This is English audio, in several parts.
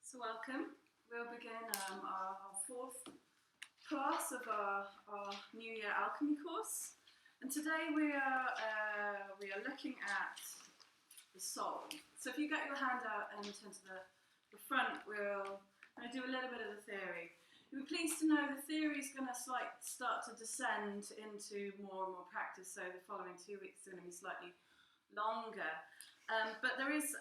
So welcome. We'll begin our fourth class of our New Year Alchemy course. And today we are looking at the soul. So if you get your hand out and turn to the front, we're going to do a little bit of the theory. You'll be pleased to know the theory is going to start to descend into more and more practice. So the following 2 weeks are going to be slightly longer. But there is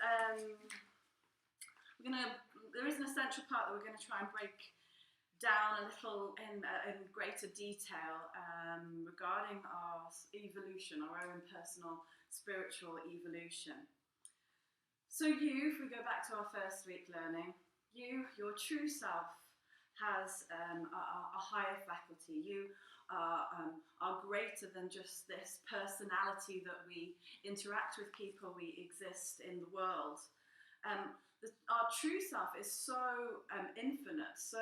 an essential part that we're going to try and break down a little in greater detail regarding our evolution, our own personal spiritual evolution. So if we go back to our first week learning, your true self has a higher faculty. You are greater than just this personality that we interact with people, we exist in the world. Our true self is so infinite, so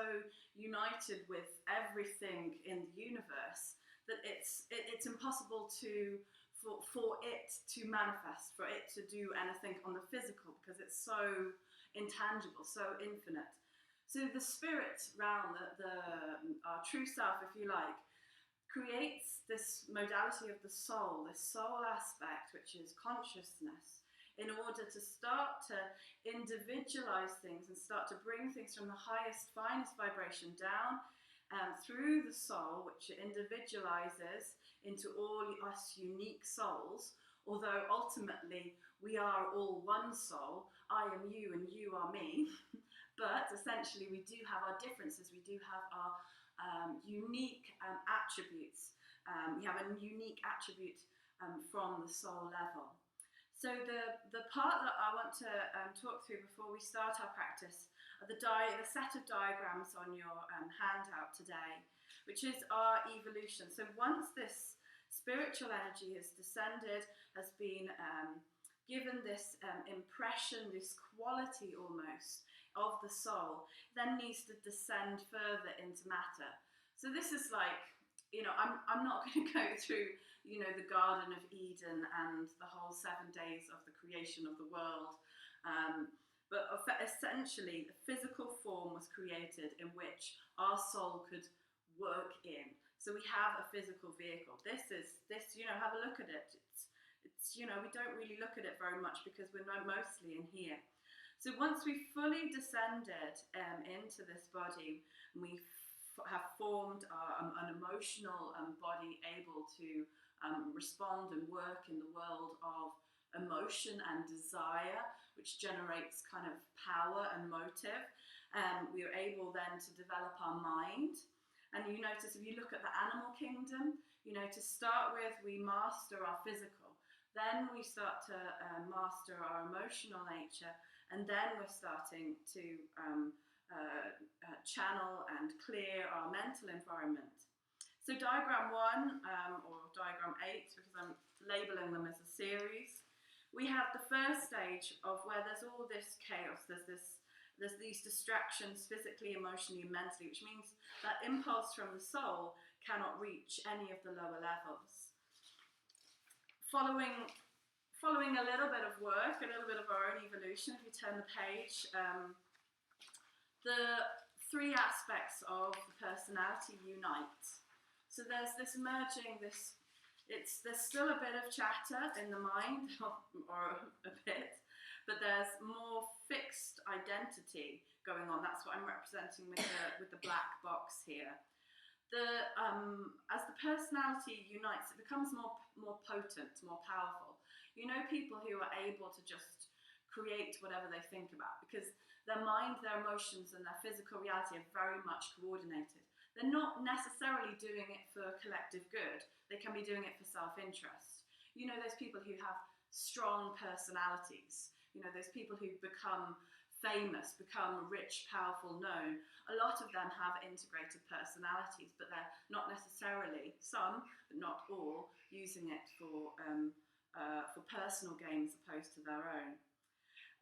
united with everything in the universe that it's impossible for it to manifest, for it to do anything on the physical, because it's so intangible, so infinite. So the spirit realm, our true self, if you like, creates this modality of the soul, this soul aspect, which is consciousness, in order to start to individualize things and start to bring things from the highest, finest vibration down through the soul, which individualizes into all us unique souls, although ultimately we are all one soul. I am you and you are me. But essentially we do have our differences, we do have our unique attributes. We have a unique attribute from the soul level. So the part that I want to talk through before we start our practice are the set of diagrams on your handout today, which is our evolution. So once this spiritual energy has descended, has been given this impression, this quality almost of the soul, then needs to descend further into matter. So this is like, I'm not going to go through, the Garden of Eden and the whole 7 days of the creation of the world. But essentially, the physical form was created in which our soul could work in. So we have a physical vehicle. This, have a look at it. It's we don't really look at it very much because we're mostly in here. So once we fully descended into this body, and we have formed an emotional body able to respond and work in the world of emotion and desire, which generates kind of power and motive. We are able then to develop our mind. And you notice if you look at the animal kingdom, to start with, we master our physical. Then we start to master our emotional nature. And then we're starting to channel and clear our mental environment. So diagram 1 or diagram 8, because I'm labeling them as a series, we have the first stage of where there's all this chaos, there's these distractions physically, emotionally, and mentally, which means that impulse from the soul cannot reach any of the lower levels. Following a little bit of work, a little bit of our own evolution, if you turn the page, the 3 aspects of the personality unite. So there's this merging, there's still a bit of chatter in the mind, or a bit, but there's more fixed identity going on. That's what I'm representing with the black box here. As the personality unites, it becomes more potent, more powerful. People who are able to just create whatever they think about, because their mind, their emotions, and their physical reality are very much coordinated. They're not necessarily doing it for collective good. They can be doing it for self-interest. Those people who have strong personalities, those people who become famous, become rich, powerful, known, a lot of them have integrated personalities, but they're not necessarily, some, but not all, using it for personal gain as opposed to their own.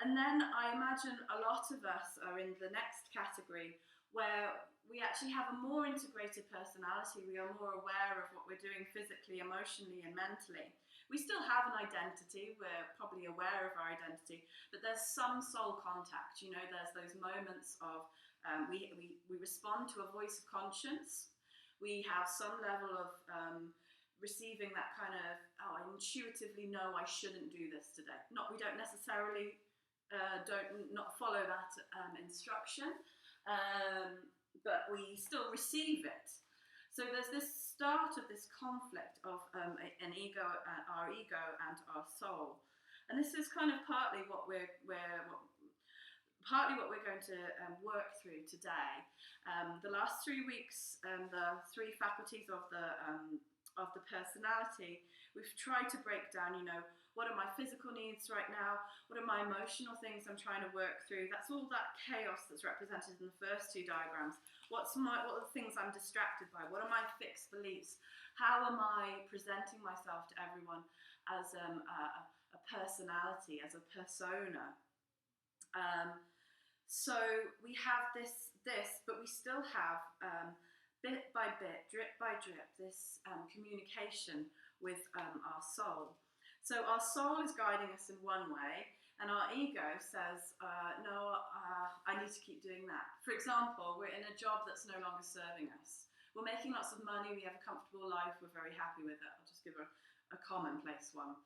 And then I imagine a lot of us are in the next category where we actually have a more integrated personality. We are more aware of what we're doing physically, emotionally, and mentally. We still have an identity. We're probably aware of our identity, but there's some soul contact. You know, there's those moments of we respond to a voice of conscience. We have some level of receiving that kind of, oh, I intuitively know I shouldn't do this today. We don't necessarily not follow that instruction, but we still receive it. So there's this start of this conflict of an ego, our ego, and our soul, and this is kind of partly what we're going to work through today. The last 3 weeks, the 3 faculties of the personality, we've tried to break down, you know, what are my physical needs right now? What are my emotional things I'm trying to work through? That's all that chaos that's represented in the first 2 diagrams. What are the things I'm distracted by? What are my fixed beliefs? How am I presenting myself to everyone as a personality, as a persona? So we have this, but we still have bit by bit, drip by drip, this communication with our soul. So our soul is guiding us in one way, and our ego says, no, I need to keep doing that. For example, we're in a job that's no longer serving us. We're making lots of money, we have a comfortable life, we're very happy with it. I'll just give a commonplace one.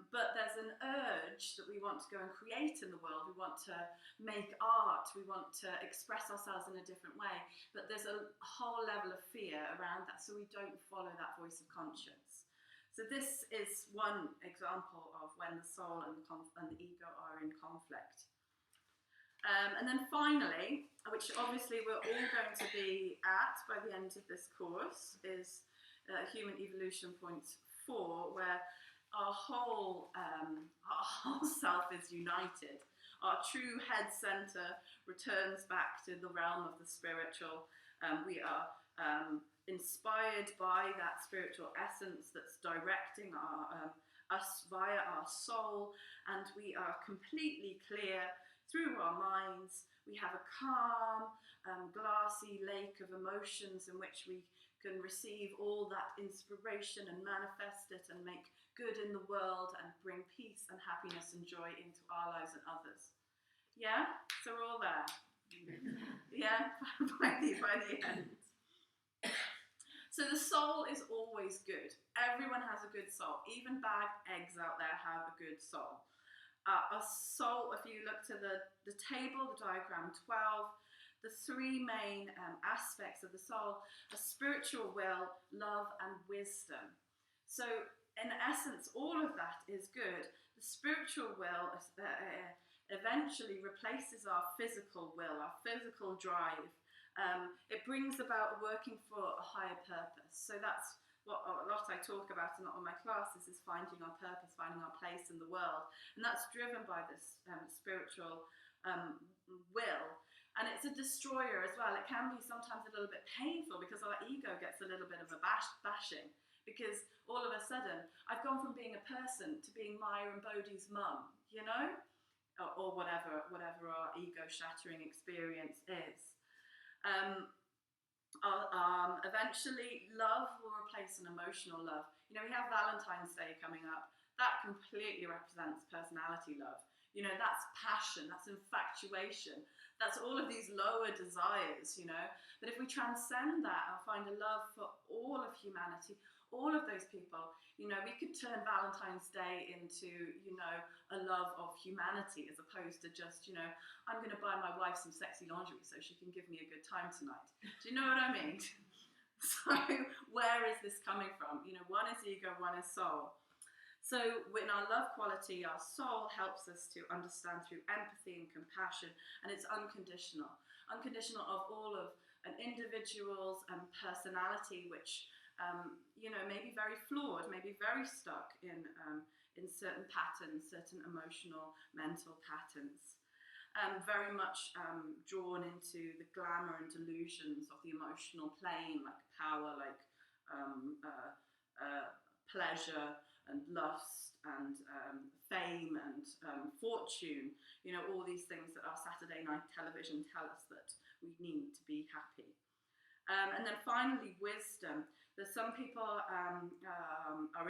But there's an urge that we want to go and create in the world. We want to make art, we want to express ourselves in a different way, but there's a whole level of fear around that, so we don't follow that voice of conscience. So this is one example of when the soul and the ego are in conflict. And then finally, which obviously we're all going to be at by the end of this course, is Human Evolution Point 4, where our whole self is united. Our true head center returns back to the realm of the spiritual. We are inspired by that spiritual essence that's directing us via our soul, and we are completely clear through our minds. We have a calm, glassy lake of emotions in which we can receive all that inspiration and manifest it and make good in the world and bring peace and happiness and joy into our lives and others. Yeah? So we're all there. Yeah? by the end. So the soul is always good. Everyone has a good soul. Even bad eggs out there have a good soul. A soul, if you look to the table, the diagram 12, the 3 main aspects of the soul are spiritual will, love, and wisdom. So in essence, all of that is good. The spiritual will eventually replaces our physical will, our physical drive. It brings about working for a higher purpose. So that's what a lot I talk about in all my classes, is finding our purpose, finding our place in the world. And that's driven by this spiritual will. And it's a destroyer as well. It can be sometimes a little bit painful because our ego gets a little bit of a bashing. Because all of a sudden, I've gone from being a person to being Maya and Bodhi's mum, you know? Or whatever our ego-shattering experience is. Eventually, love will replace an emotional love. You know, we have Valentine's Day coming up. That completely represents personality love. You know, that's passion, that's infatuation, that's all of these lower desires, you know. But if we transcend that and find a love for all of humanity, all of those people, you know, we could turn Valentine's Day into, you know, a love of humanity, as opposed to just, you know, I'm going to buy my wife some sexy lingerie so she can give me a good time tonight. Do you know what I mean? So where is this coming from? You know, one is ego, one is soul. So in our love quality, our soul helps us to understand through empathy and compassion, and it's unconditional. Unconditional of all of an individual's personality, which you know, maybe very flawed, maybe very stuck in certain patterns, certain emotional, mental patterns. Very much drawn into the glamour and delusions of the emotional plane, like power, like pleasure and lust and fame and fortune. You know, all these things that our Saturday night television tell us that we need to be happy. And then finally, wisdom. There's some people are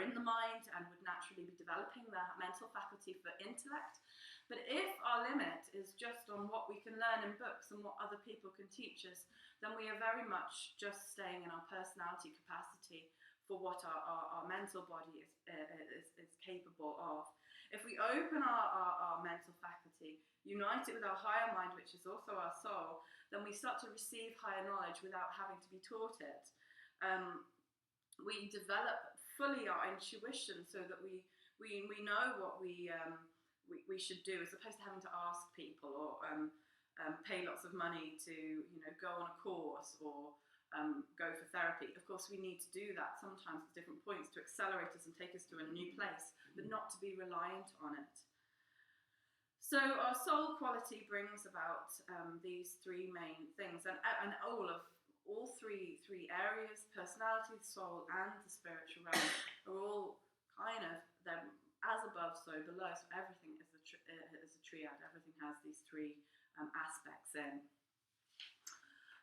in the mind and would naturally be developing their mental faculty for intellect. But if our limit is just on what we can learn in books and what other people can teach us, then we are very much just staying in our personality capacity for what our mental body is capable of. If we open our mental faculty, unite it with our higher mind, which is also our soul, then we start to receive higher knowledge without having to be taught it. We develop fully our intuition so that we know what we should do, as opposed to having to ask people or pay lots of money to go on a course or go for therapy. Of course, we need to do that sometimes at different points to accelerate us and take us to a new place, but not to be reliant on it. So our soul quality brings about these three main things, and all three areas, personality, soul, and the spiritual realm, are all kind of them as above, so below. So everything is a triad. Everything has these three aspects in.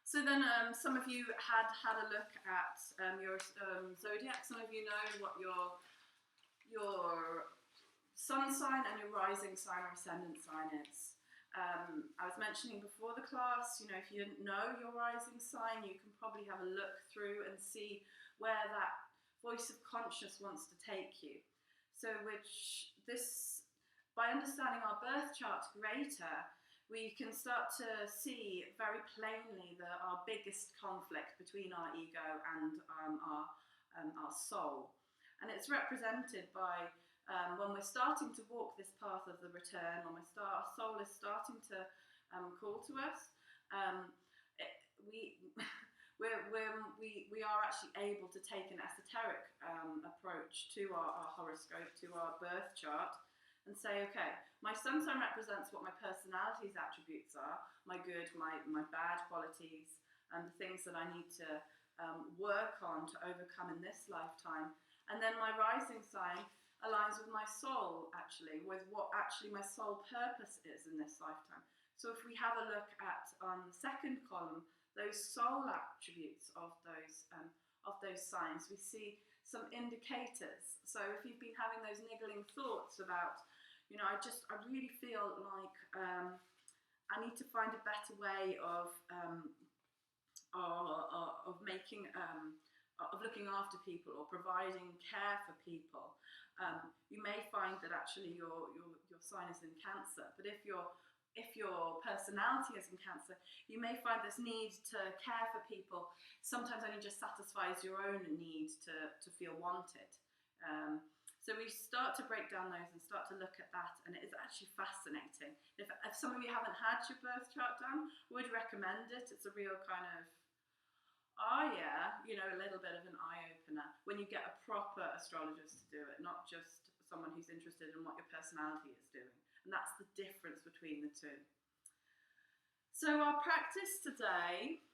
So then some of you had a look at your zodiac. Some of you know what your sun sign and your rising sign or ascendant sign is. I was mentioning before the class, if you didn't know your rising sign, you can probably have a look through and see where that voice of conscious wants to take you. So by understanding our birth chart greater, we can start to see very plainly our biggest conflict between our ego and our soul. And it's represented by when we're starting to walk this path of the return, when our soul is starting to call to us, we are actually able to take an esoteric approach to our horoscope, to our birth chart, and say, okay, my sun sign represents what my personality's attributes are, my good, my bad qualities, and the things that I need to work on to overcome in this lifetime. And then my rising sign aligns with my soul, actually, with what actually my soul purpose is in this lifetime. So if we have a look at the second column, those soul attributes of those signs, we see some indicators. So if you've been having those niggling thoughts about, I really feel like I need to find a better way of making of looking after people or providing care for people. You may find that actually your sign is in Cancer, but if your personality is in Cancer, you may find this need to care for people sometimes only just satisfies your own need to feel wanted. So we start to break down those and start to look at that, and it is actually fascinating. If some of you haven't had your birth chart done, would recommend it. It's a real kind of, a little bit of an eye-opener when you get a proper astrologist to do it, not just someone who's interested in what your personality is doing. And that's the difference between the two. So our practice today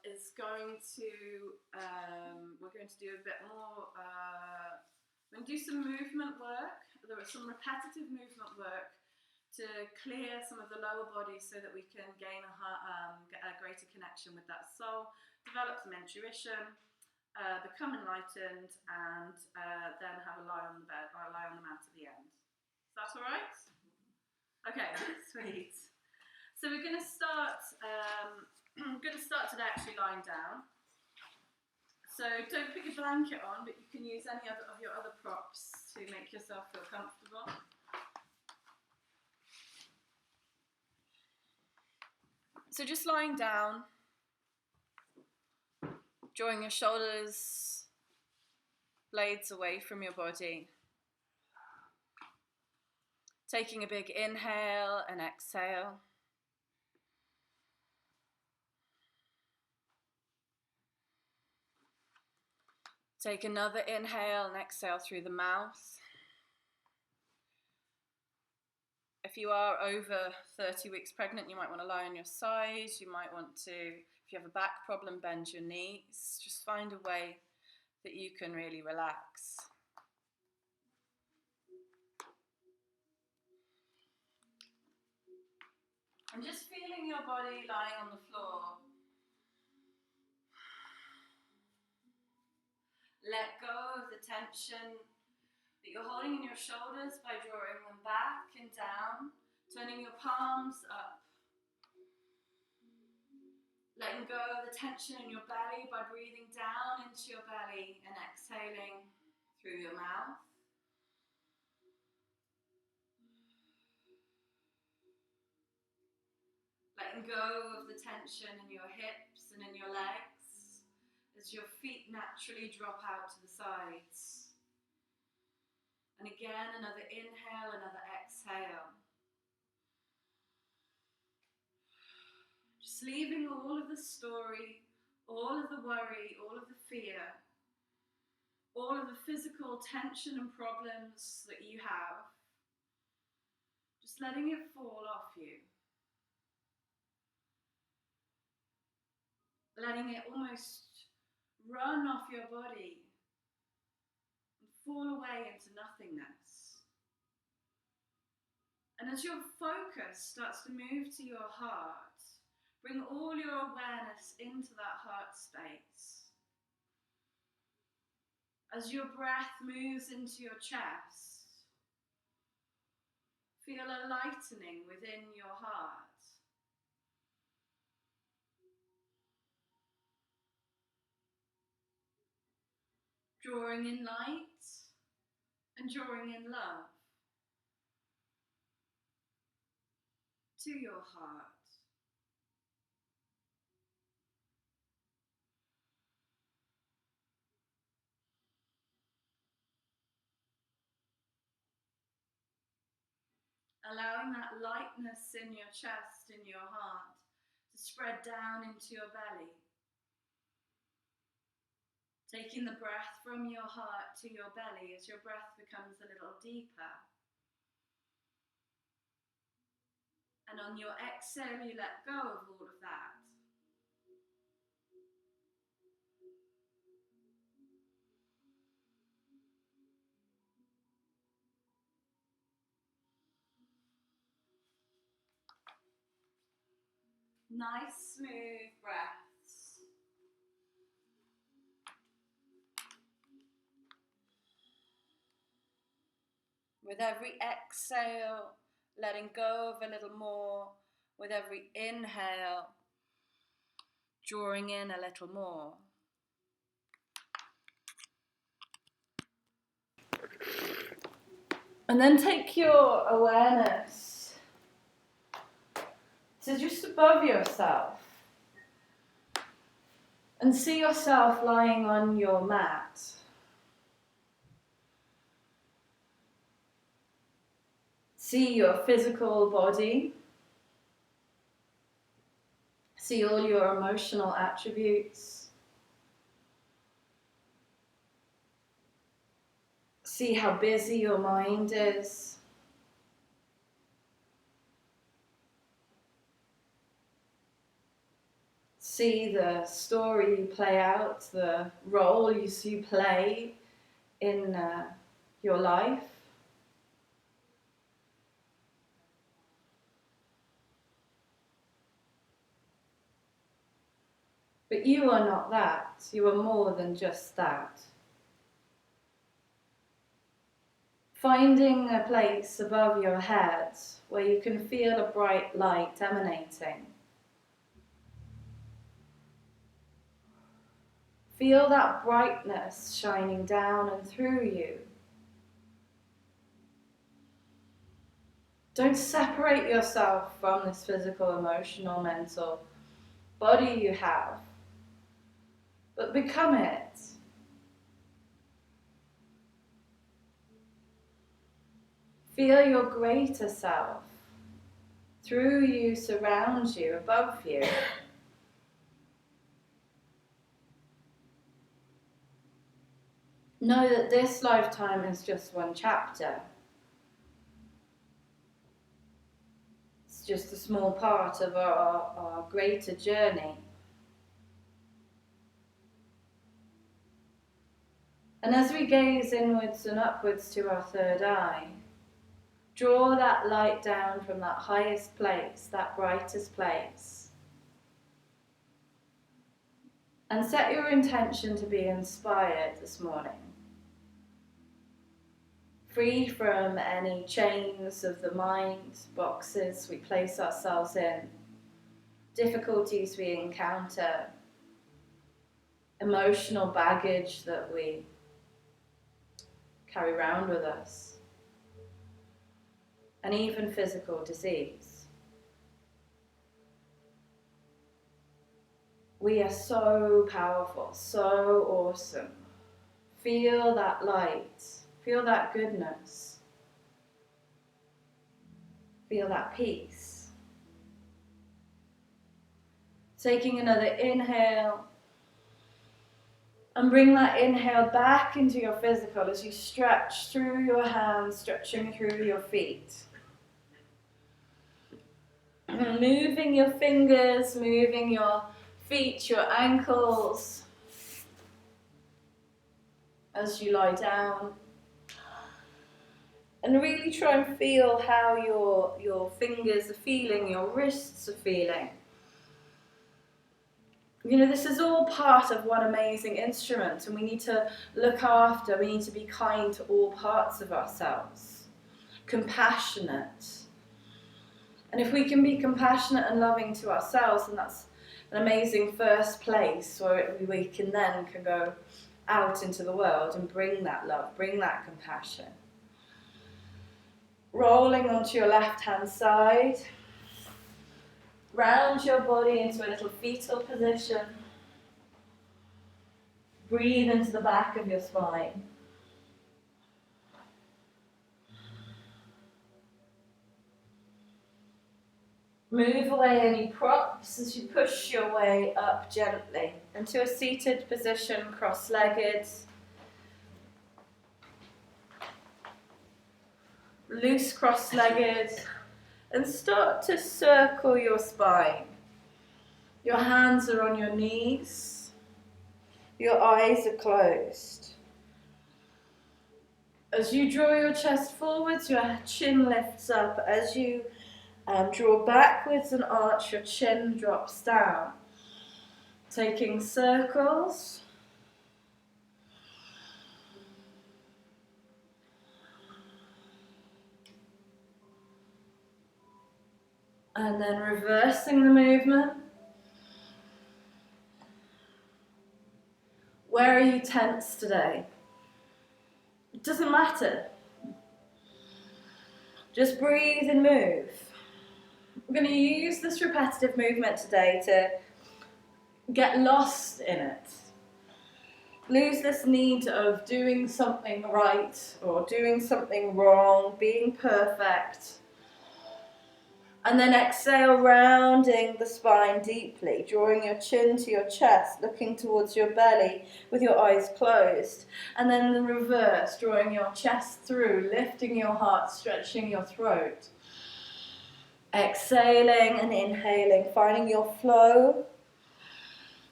is going to, we're going to do a bit more, we're going to do some movement work. There is some repetitive movement work to clear some of the lower bodies so that we can gain get a greater connection with that soul, develop some intuition, become enlightened, and then have a lie on the mat at the end. Is that all right? Okay, sweet. So we're going to start. I'm going to start today actually lying down. So don't put your blanket on, but you can use any of your other props to make yourself feel comfortable. So just lying down, drawing your shoulders, blades away from your body. Taking a big inhale and exhale. Take another inhale and exhale through the mouth. If you are over 30 weeks pregnant, you might want to lie on your side. You might want to, if you have a back problem, bend your knees. Just find a way that you can really relax. And just feeling your body lying on the floor. Let go of the tension that you're holding in your shoulders by drawing them back and down, turning your palms up. Letting go of the tension in your belly by breathing down into your belly and exhaling through your mouth. Letting go of the tension in your hips and in your legs as your feet naturally drop out to the sides. And again, another inhale, another exhale. Just leaving all of the story, all of the worry, all of the fear, all of the physical tension and problems that you have, just letting it fall off you. Letting it almost run off your body and fall away into nothingness. And as your focus starts to move to your heart, bring all your awareness into that heart space. As your breath moves into your chest, feel a lightening within your heart. Drawing in light and drawing in love to your heart. Allowing that lightness in your chest, in your heart, to spread down into your belly. Taking the breath from your heart to your belly as your breath becomes a little deeper. And on your exhale, you let go of all of that. Nice, smooth breaths. With every exhale, letting go of a little more. With every inhale, drawing in a little more. And then take your awareness to just above yourself. And see yourself lying on your mat. See your physical body. See all your emotional attributes. See how busy your mind is. See the story you play out, the role you play in your life. But you are not that. You are more than just that. Finding a place above your head where you can feel a bright light emanating. Feel that brightness shining down and through you. Don't separate yourself from this physical, emotional, mental body you have, but become it. Feel your greater self through you, surround you, above you. Know that this lifetime is just one chapter. It's just a small part of our greater journey. And as we gaze inwards and upwards to our third eye, Draw that light down from that highest place, that brightest place. And set your intention to be inspired this morning. Free from any chains of the mind, boxes we place ourselves in, difficulties we encounter, emotional baggage that we carry around with us, and even physical disease. We are so powerful, so awesome. Feel that light, feel that goodness, feel that peace. Taking another inhale, and bring that inhale back into your physical as you stretch through your hands, stretching through your feet. Moving your fingers, moving your feet, your ankles as you lie down. And really try and feel how your fingers are feeling, your wrists are feeling. You know, this is all part of one amazing instrument, and we need to look after, we need to be kind to all parts of ourselves. Compassionate. And if we can be compassionate and loving to ourselves, then that's an amazing first place where we can go out into the world and bring that love, bring that compassion. Rolling onto your left-hand side. Round your body into a little fetal position. Breathe into the back of your spine. Move away any props as you push your way up gently into a seated position, cross-legged. Loose cross-legged. And start to circle your spine. Your hands are on your knees. Your eyes are closed. As you draw your chest forwards, your chin lifts up. As you draw backwards and arch, your chin drops down. Taking circles. And then reversing the movement. Where are you tense today? It doesn't matter. Just breathe and move. We're going to use this repetitive movement today to get lost in it. Lose this need of doing something right or doing something wrong, being perfect. And then exhale, rounding the spine deeply, drawing your chin to your chest, looking towards your belly with your eyes closed. And then the reverse, drawing your chest through, lifting your heart, stretching your throat. Exhaling and inhaling, finding your flow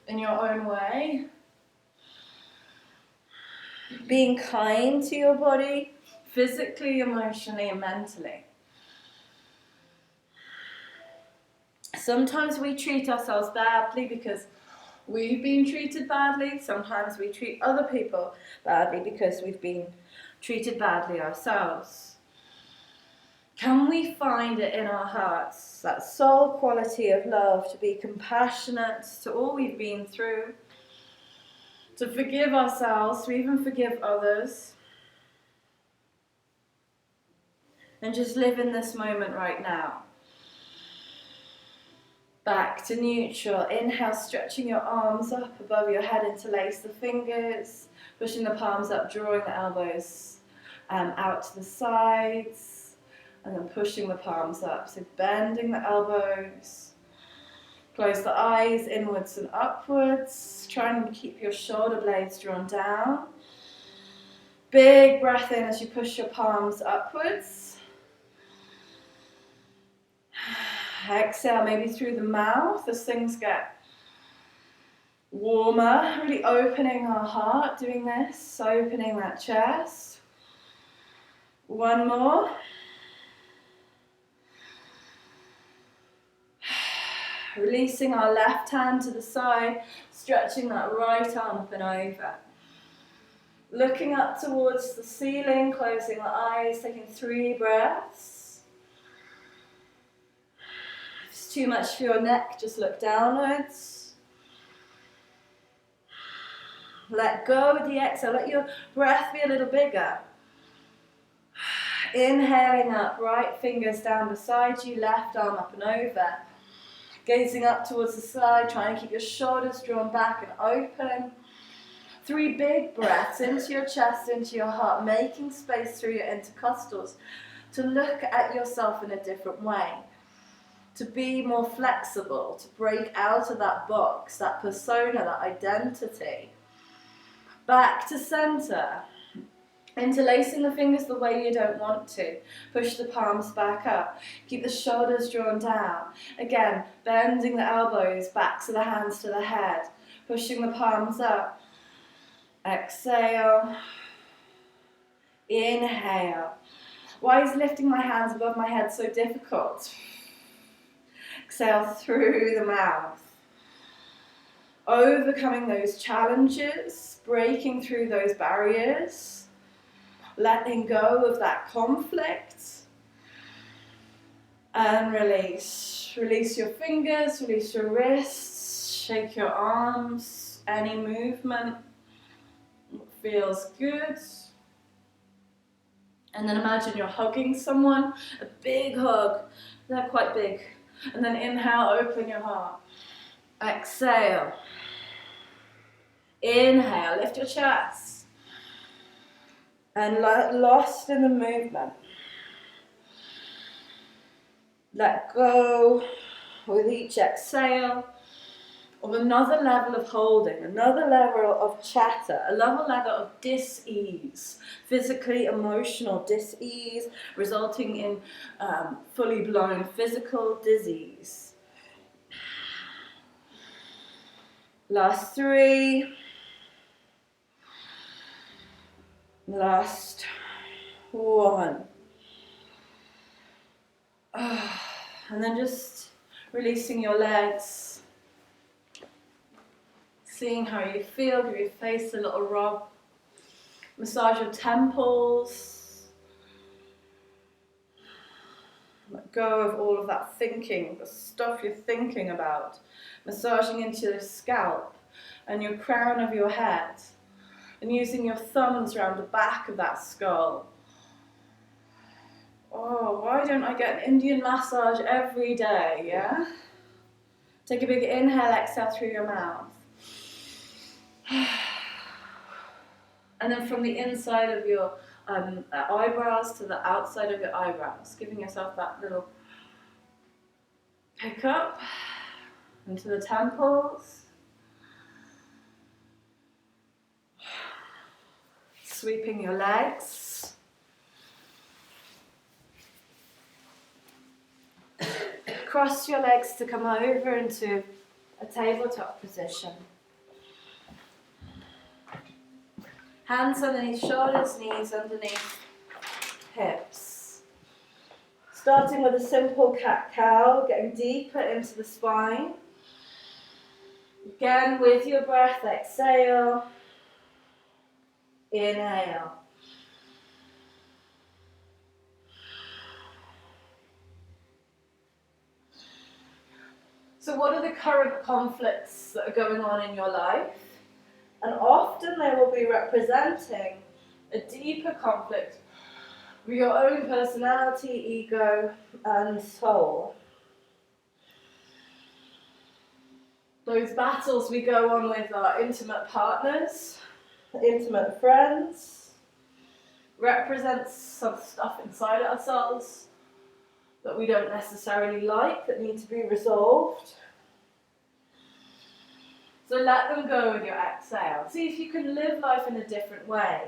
in your own way. Being kind to your body, physically, emotionally, and mentally. Sometimes we treat ourselves badly because we've been treated badly. Sometimes we treat other people badly because we've been treated badly ourselves. Can we find it in our hearts, that soul quality of love, to be compassionate to all we've been through, to forgive ourselves, to even forgive others, and just live in this moment right now? Back to neutral. Inhale, stretching your arms up above your head, interlace the fingers, pushing the palms up, drawing the elbows out to the sides, and then pushing the palms up. So bending the elbows, close the eyes inwards and upwards. Try and keep your shoulder blades drawn down. Big breath in as you push your palms upwards. Exhale, maybe through the mouth as things get warmer. Really opening our heart doing this, opening that chest. One more. Releasing our left hand to the side, stretching that right arm up and over. Looking up towards the ceiling, closing the eyes, taking 3 breaths. If it's too much for your neck, just look downwards. Let go with the exhale, let your breath be a little bigger. Inhaling up, right fingers down beside you, left arm up and over. Gazing up towards the side, trying to keep your shoulders drawn back and open. 3 big breaths into your chest, into your heart, making space through your intercostals to look at yourself in a different way, to be more flexible, to break out of that box, that persona, that identity. Back to center. Interlacing the fingers the way you don't want to. Push the palms back up. Keep the shoulders drawn down. Again, bending the elbows, backs of the hands to the head. Pushing the palms up. Exhale. Inhale. Why is lifting my hands above my head so difficult? Exhale through the mouth. Overcoming those challenges, breaking through those barriers, letting go of that conflict, and release. Release your fingers, release your wrists, shake your arms, any movement feels good. And then imagine you're hugging someone, a big hug, they're quite big. And then inhale, open your heart. Exhale. Inhale, lift your chest. And lost in the movement. Let go with each exhale of another level of holding, another level of chatter, another level of dis-ease, physically emotional dis-ease, resulting in fully blown physical disease. Last 3. Last 1. And then just releasing your legs. Seeing how you feel, give your face a little rub. Massage your temples. Let go of all of that thinking, the stuff you're thinking about. Massaging into your scalp and your crown of your head. And using your thumbs around the back of that skull. Oh, why don't I get an Indian massage every day, yeah? Take a big inhale, exhale through your mouth. And then from the inside of your eyebrows to the outside of your eyebrows, giving yourself that little pick up into the temples. Sweeping your legs. Cross your legs to come over into a tabletop position. Hands underneath shoulders, knees underneath hips. Starting with a simple cat-cow, getting deeper into the spine. Again, with your breath, exhale. Inhale. So what are the current conflicts that are going on in your life? And often they will be representing a deeper conflict with your own personality, ego, and soul. Those battles we go on with our intimate partners, intimate friends, represents some stuff inside ourselves that we don't necessarily like, that need to be resolved. So let them go with your exhale. See if you can live life in a different way.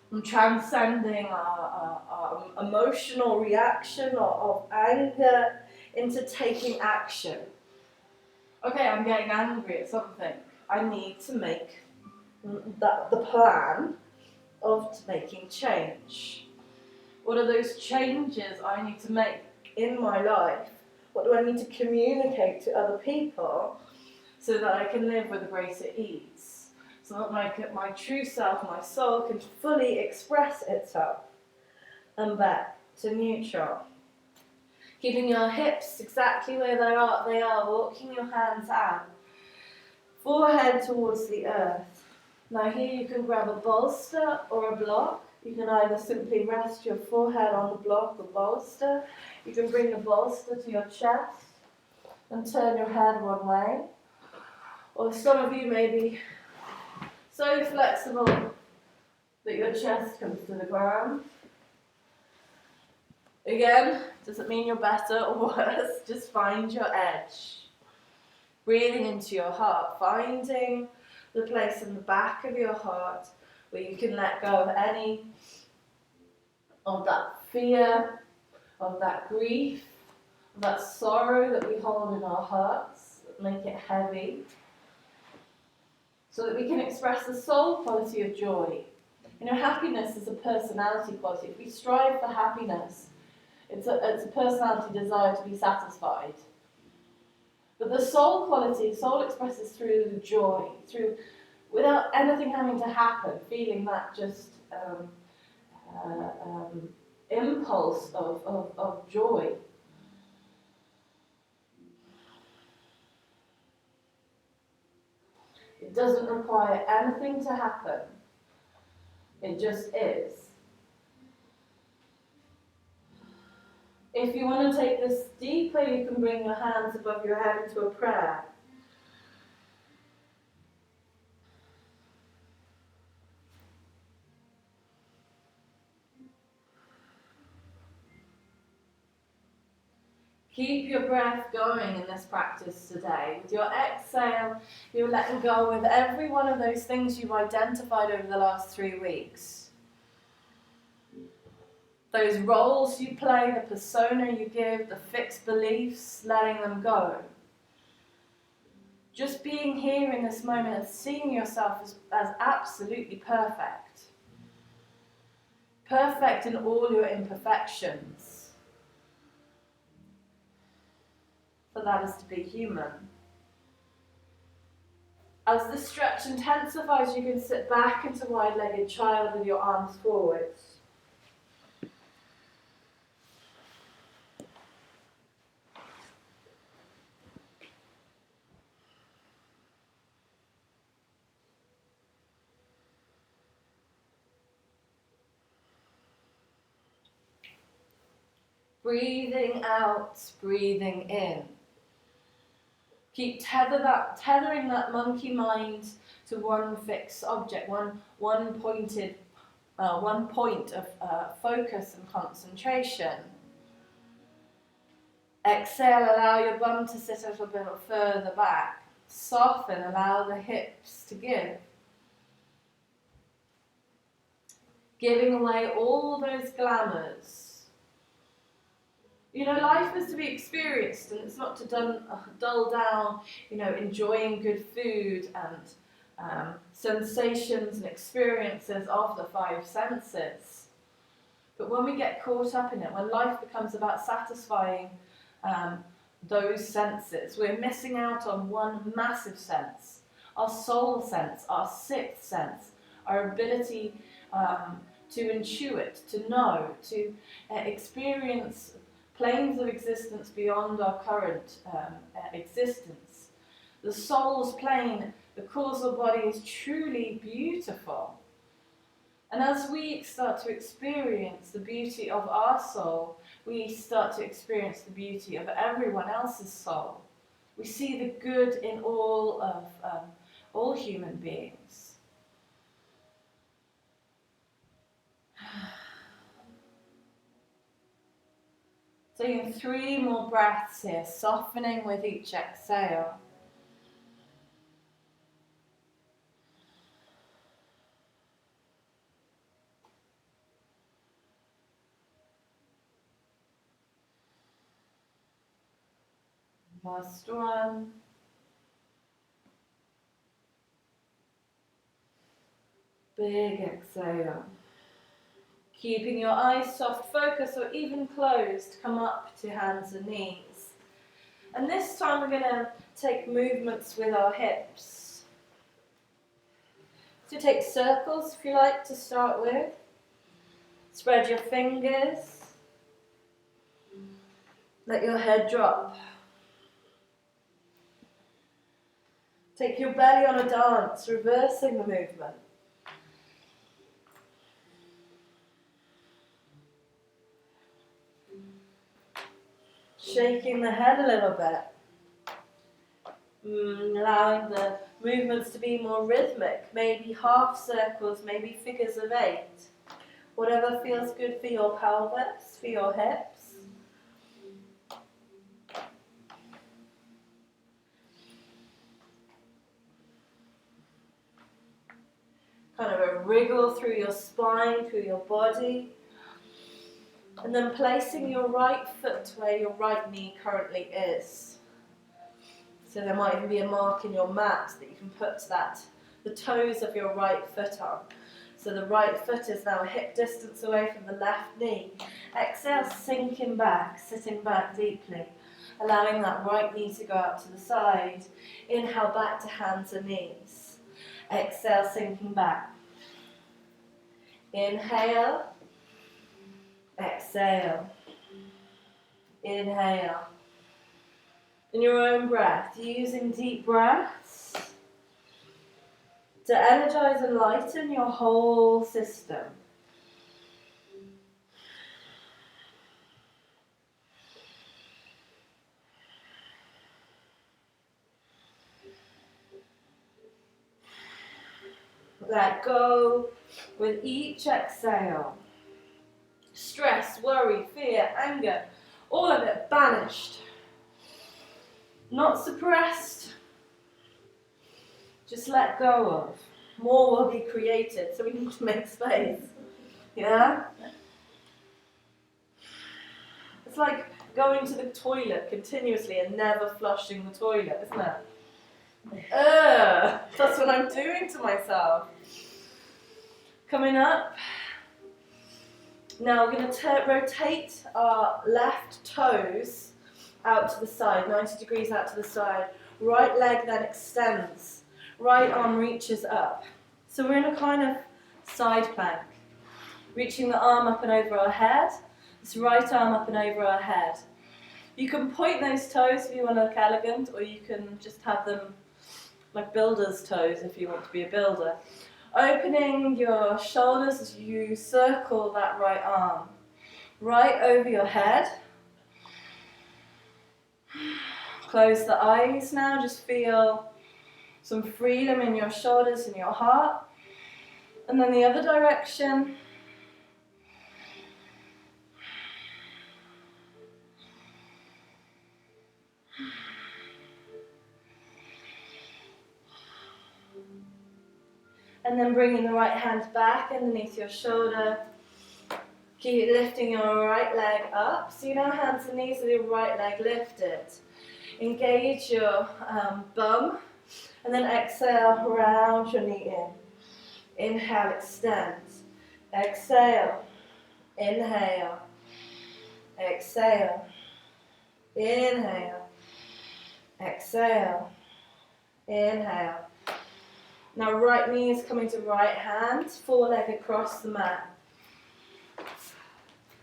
And transcending our emotional reaction of anger into taking action. Okay, I'm getting angry at something. I need to make the plan of making change. What are those changes I need to make in my life? What do I need to communicate to other people so that I can live with greater ease? So that my true self, my soul, can fully express itself. And back to neutral. Keeping your hips exactly where they are, walking your hands out. Forehead towards the earth. Now here you can grab a bolster or a block. You can either simply rest your forehead on the block or bolster. You can bring the bolster to your chest and turn your head one way. Or some of you may be so flexible that your chest comes to the ground. Again, doesn't mean you're better or worse, just find your edge. Breathing into your heart, finding the place in the back of your heart where you can let go of any of that fear, of that grief, of that sorrow that we hold in our hearts, that make it heavy, so that we can express the soul quality of joy. You know, happiness is a personality quality. If we strive for happiness, it's a personality desire to be satisfied. But the soul quality, soul expresses through the joy, through without anything having to happen, feeling that just impulse of joy. It doesn't require anything to happen. It just is. If you want to take this deeper, you can bring your hands above your head into a prayer. Keep your breath going in this practice today. With your exhale, you're letting go with every one of those things you've identified over the last 3 weeks. Those roles you play, the persona you give, the fixed beliefs, letting them go. Just being here in this moment and seeing yourself as absolutely perfect. Perfect in all your imperfections. For that is to be human. As the stretch intensifies, you can sit back into wide-legged child with your arms forwards. Breathing out, breathing in. Keep tethering that monkey mind to one fixed object, one point of focus and concentration. Exhale, allow your bum to sit a little bit further back. Soften, allow the hips to give. Giving away all those glamours. You know, life is to be experienced, and it's not to dull down, you know, enjoying good food and sensations and experiences of the 5 senses. But when we get caught up in it, when life becomes about satisfying those senses, we're missing out on one massive sense, our soul sense, our 6th sense, our ability to intuit, to know, to experience planes of existence beyond our current existence. The soul's plane, the causal body, is truly beautiful. And as we start to experience the beauty of our soul, we start to experience the beauty of everyone else's soul. We see the good in all human beings. Taking 3 more breaths here, softening with each exhale. Last one. Big exhale. Keeping your eyes soft focus or even closed, come up to hands and knees. And this time we're going to take movements with our hips. So take circles if you like to start with. Spread your fingers. Let your head drop. Take your belly on a dance, reversing the movement. Shaking the head a little bit. Allowing the movements to be more rhythmic, maybe half circles, maybe figures of 8. Whatever feels good for your pelvis, for your hips. Kind of a wriggle through your spine, through your body. And then placing your right foot where your right knee currently is. So there might even be a mark in your mat that you can put the toes of your right foot on. So the right foot is now a hip distance away from the left knee. Exhale, sinking back, sitting back deeply. Allowing that right knee to go out to the side. Inhale back to hands and knees. Exhale, sinking back. Inhale. Exhale. Inhale. In your own breath, using deep breaths to energize and lighten your whole system. Let go with each exhale. Stress, worry, fear, anger, all of it banished. Not suppressed. Just let go of. More will be created, so we need to make space. Yeah? It's like going to the toilet continuously and never flushing the toilet, isn't it? That's what I'm doing to myself. Coming up. Now we're going to rotate our left toes out to the side, 90 degrees out to the side. Right leg then extends. Right arm reaches up. So we're in a kind of side plank. Reaching the arm up and over our head. This right arm up and over our head. You can point those toes if you want to look elegant, or you can just have them like builder's toes if you want to be a builder. Opening your shoulders as you circle that right arm. Right over your head. Close the eyes now, just feel some freedom in your shoulders and your heart. And then the other direction. And then bringing the right hand back underneath your shoulder. Keep lifting your right leg up. So you now hands and knees with your right leg lifted. Engage your bum. And then exhale, round your knee in. Inhale, extend. Exhale. Inhale. Exhale. Inhale. Exhale. Inhale. Now right knee is coming to right hand, foreleg across the mat.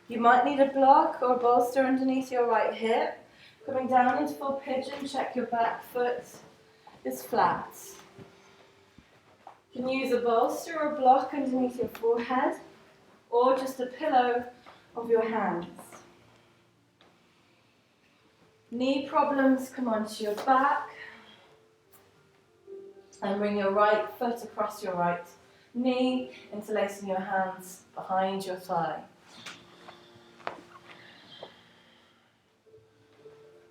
You might need a block or a bolster underneath your right hip. Coming down into full pigeon, check your back foot is flat. You can use a bolster or a block underneath your forehead, or just a pillow of your hands. Knee problems, come onto your back. And bring your right foot across your right knee, interlacing your hands behind your thigh.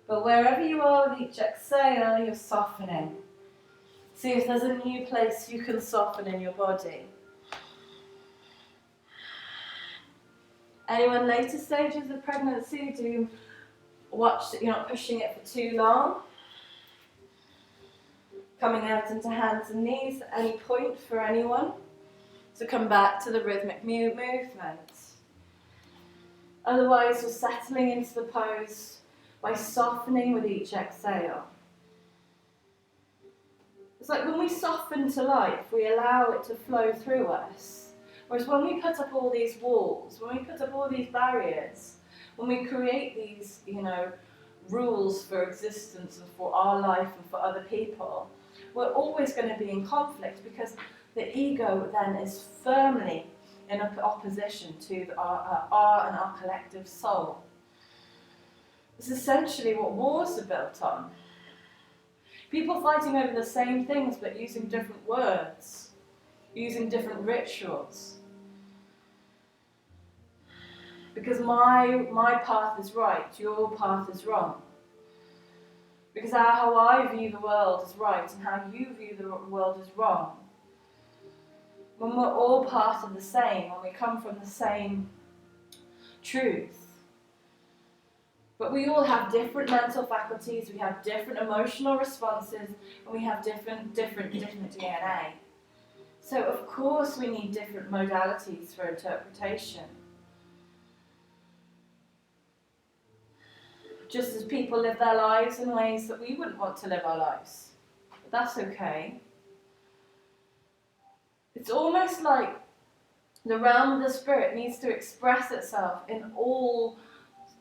But wherever you are with each exhale, you're softening. See if there's a new place you can soften in your body. Anyone later stages of pregnancy, do watch that you're not pushing it for too long. Coming out into hands and knees at any point for anyone. So come back to the rhythmic movement. Otherwise, we're settling into the pose by softening with each exhale. It's like when we soften to life, we allow it to flow through us. Whereas when we put up all these walls, when we put up all these barriers, when we create these, rules for existence and for our life and for other people, we're always going to be in conflict because the ego then is firmly in opposition to our and our collective soul. It's essentially what wars are built on. People fighting over the same things but using different words, using different rituals. Because my path is right, your path is wrong. Because how I view the world is right and how you view the world is wrong. When we're all part of the same, when we come from the same truth. But we all have different mental faculties, we have different emotional responses, and we have different DNA. So of course we need different modalities for interpretation. Just as people live their lives in ways that we wouldn't want to live our lives. But that's okay. It's almost like the realm of the spirit needs to express itself in all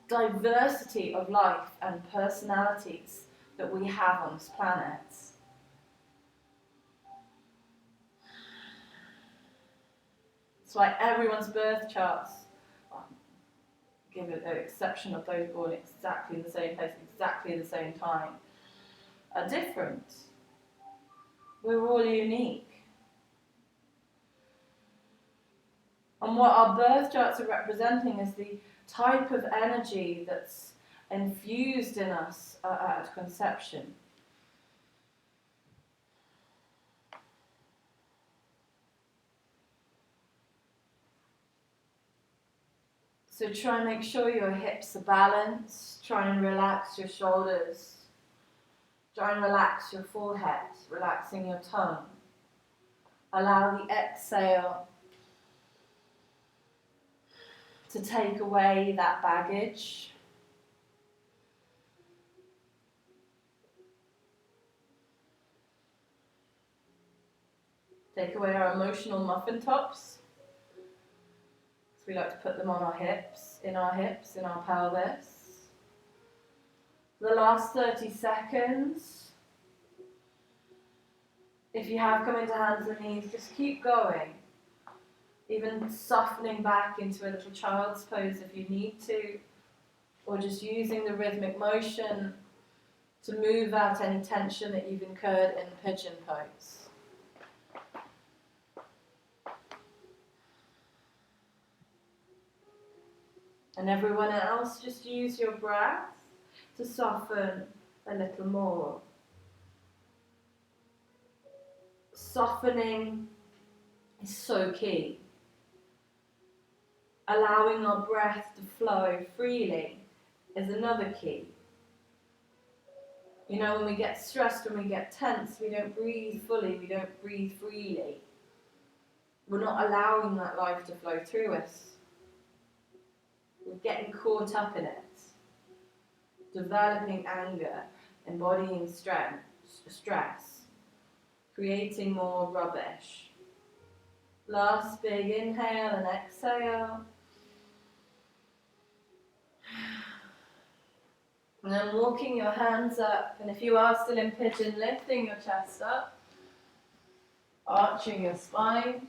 diversity of life and personalities that we have on this planet. That's why everyone's birth charts, given the exception of those born exactly in the same place, exactly at the same time, are different. We're all unique. And what our birth charts are representing is the type of energy that's infused in us at conception. So try and make sure your hips are balanced. Try and relax your shoulders. Try and relax your forehead, relaxing your tongue. Allow the exhale to take away that baggage. Take away our emotional muffin tops. So we like to put them on our hips, in our pelvis. The last 30 seconds, if you have come into hands and knees, just keep going. Even softening back into a little child's pose if you need to, or just using the rhythmic motion to move out any tension that you've incurred in the pigeon pose. And everyone else, just use your breath to soften a little more. Softening is so key. Allowing our breath to flow freely is another key. When we get stressed, when we get tense, we don't breathe fully, we don't breathe freely. We're not allowing that life to flow through us. We're getting caught up in it. Developing anger, embodying stress, creating more rubbish. Last big inhale and exhale. And then walking your hands up, and if you are still in pigeon, lifting your chest up, arching your spine.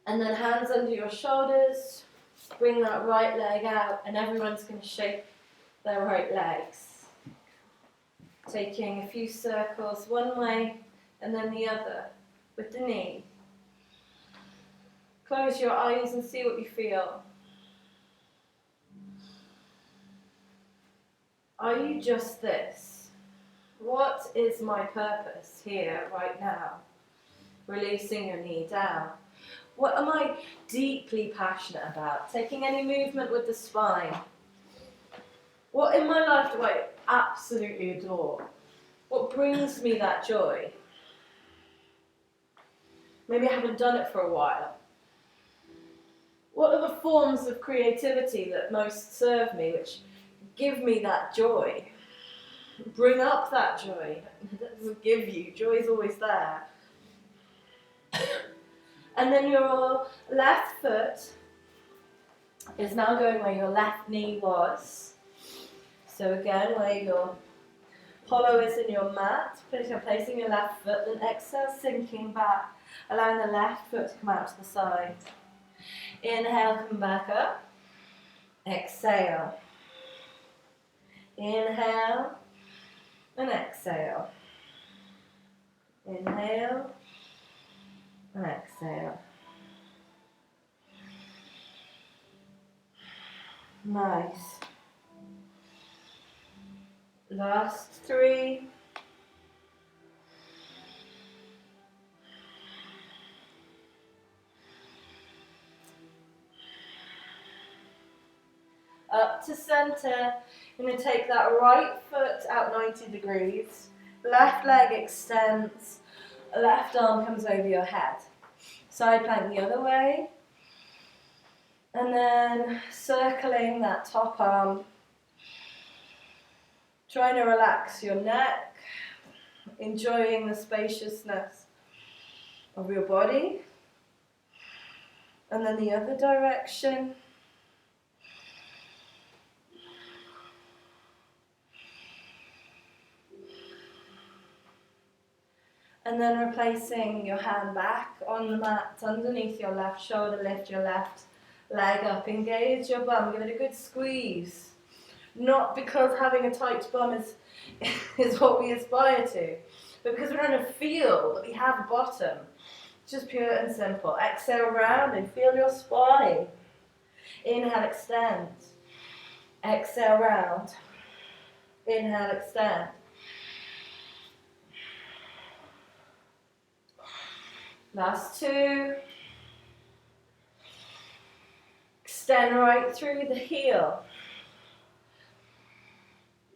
And then hands under your shoulders, bring that right leg out, and everyone's going to shake their right legs. Taking a few circles one way and then the other with the knee. Close your eyes and see what you feel. Are you just this? What is my purpose here, right now? Releasing your knee down. What am I deeply passionate about? Taking any movement with the spine. What in my life do I absolutely adore? What brings me that joy? Maybe I haven't done it for a while. What are the forms of creativity that most serve me, which give me that joy? Bring up that joy. It doesn't give you. Joy is always there. And then your left foot is now going where your left knee was. So again, where your hollow is in your mat, placing your left foot, then exhale, sinking back, allowing the left foot to come out to the side. Inhale, come back up. Exhale. Inhale and exhale. Inhale and exhale. Nice. Last 3. Up to center. You're going to take that right foot out 90 degrees. Left leg extends. Left arm comes over your head. Side plank the other way. And then circling that top arm. Trying to relax your neck. Enjoying the spaciousness of your body. And then the other direction. And then replacing your hand back on the mat underneath your left shoulder, lift your left leg up, engage your bum, give it a good squeeze. Not because having a tight bum is what we aspire to, but because we're trying to feel that we have a bottom. It's just pure and simple. Exhale, round and feel your spine. Inhale, extend. Exhale, round. Inhale, extend. Last 2. Extend right through the heel.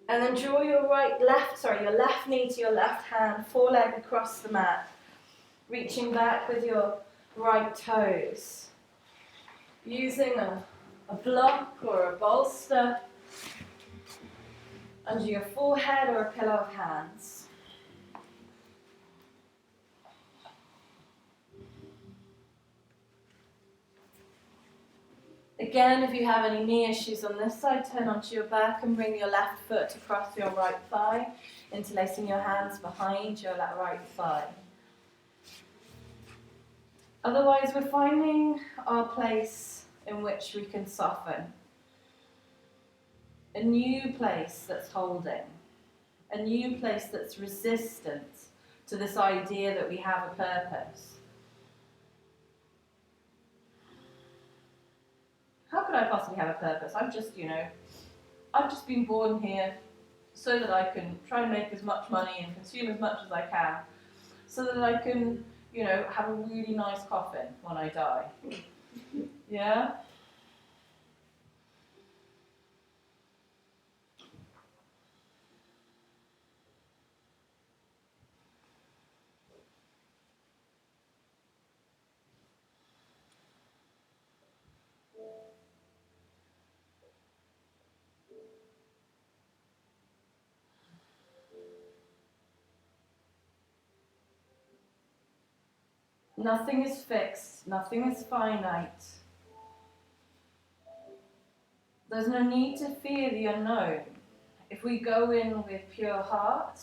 And then draw your your left knee to your left hand, foreleg across the mat. Reaching back with your right toes. Using a block or a bolster under your forehead or a pillow of hands. Again, if you have any knee issues on this side, turn onto your back and bring your left foot across your right thigh, interlacing your hands behind your right thigh. Otherwise, we're finding our place in which we can soften. A new place that's holding. A new place that's resistant to this idea that we have a purpose. How could I possibly have a purpose? I've just been born here so that I can try and make as much money and consume as much as I can, so that I can, have a really nice coffin when I die. Yeah? Nothing is fixed, nothing is finite. There's no need to fear the unknown. If we go in with pure heart,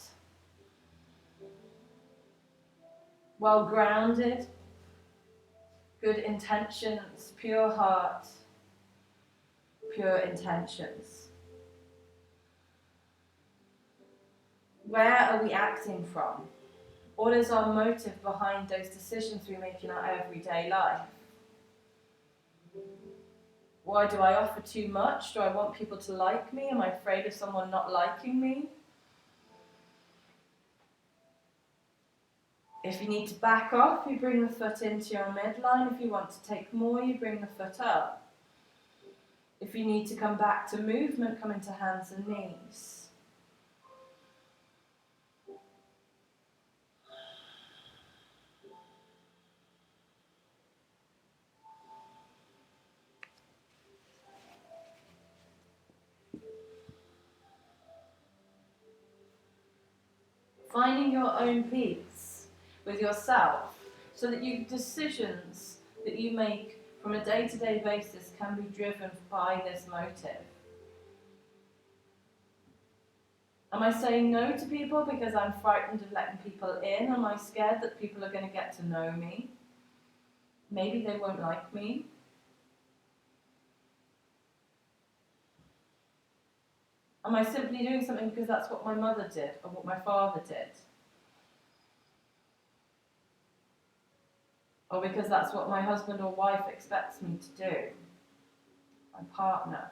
well grounded, good intentions, pure heart, pure intentions. Where are we acting from? What is our motive behind those decisions we make in our everyday life? Why do I offer too much? Do I want people to like me? Am I afraid of someone not liking me? If you need to back off, you bring the foot into your midline. If you want to take more, you bring the foot up. If you need to come back to movement, come into hands and knees. Finding your own peace with yourself so that decisions that you make from a day-to-day basis can be driven by this motive. Am I saying no to people because I'm frightened of letting people in? Am I scared that people are going to get to know me? Maybe they won't like me. Am I simply doing something because that's what my mother did or what my father did? Or because that's what my husband or wife expects me to do? My partner,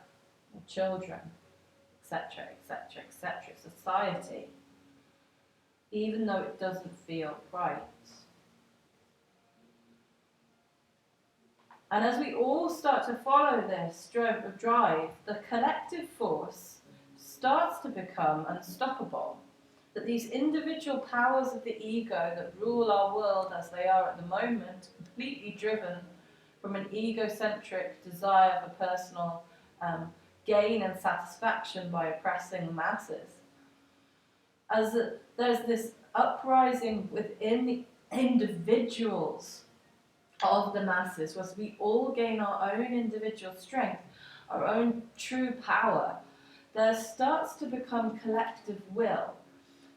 my children, etc., etc., etc., society, even though it doesn't feel right. And as we all start to follow this drive, the collective force starts to become unstoppable. That these individual powers of the ego that rule our world as they are at the moment, completely driven from an egocentric desire for personal gain and satisfaction by oppressing the masses. As there's this uprising within the individuals of the masses, as we all gain our own individual strength, our own true power, there starts to become collective will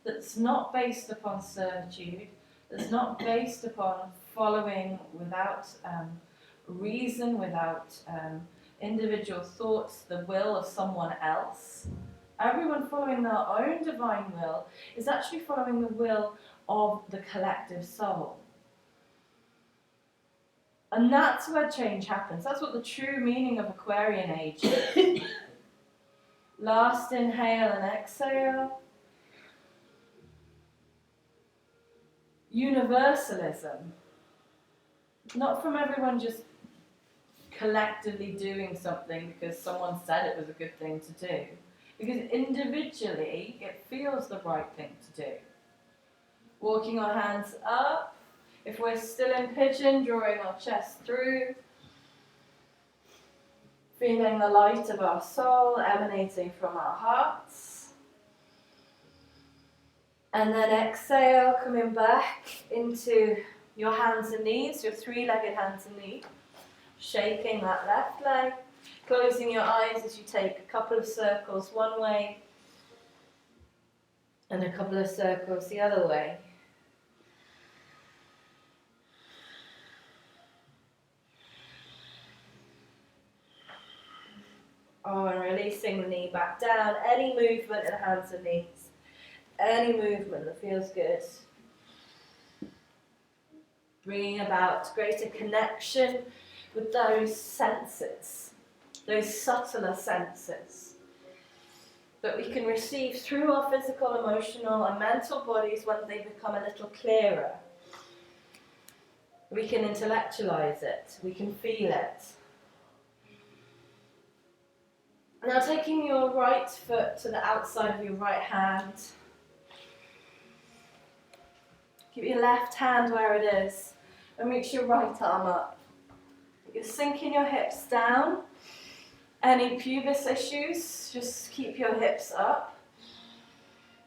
that's not based upon servitude, that's not based upon following without reason, without individual thoughts, the will of someone else. Everyone following their own divine will is actually following the will of the collective soul. And that's where change happens. That's what the true meaning of Aquarian age is. Last inhale and exhale. Universalism. Not from everyone just collectively doing something because someone said it was a good thing to do. Because individually, it feels the right thing to do. Walking our hands up. If we're still in pigeon, drawing our chest through. Feeling the light of our soul emanating from our hearts. And then exhale, coming back into your hands and knees, your three-legged hands and knees. Shaking that left leg. Closing your eyes as you take a couple of circles one way and a couple of circles the other way. Oh, and releasing the knee back down. Any movement in hands and knees. Any movement that feels good. Bringing about greater connection with those senses, those subtler senses that we can receive through our physical, emotional and mental bodies when they become a little clearer. We can intellectualize it, we can feel it. Now taking your right foot to the outside of your right hand. Keep your left hand where it is and reach your right arm up. You're sinking your hips down. Any pubis issues, just keep your hips up.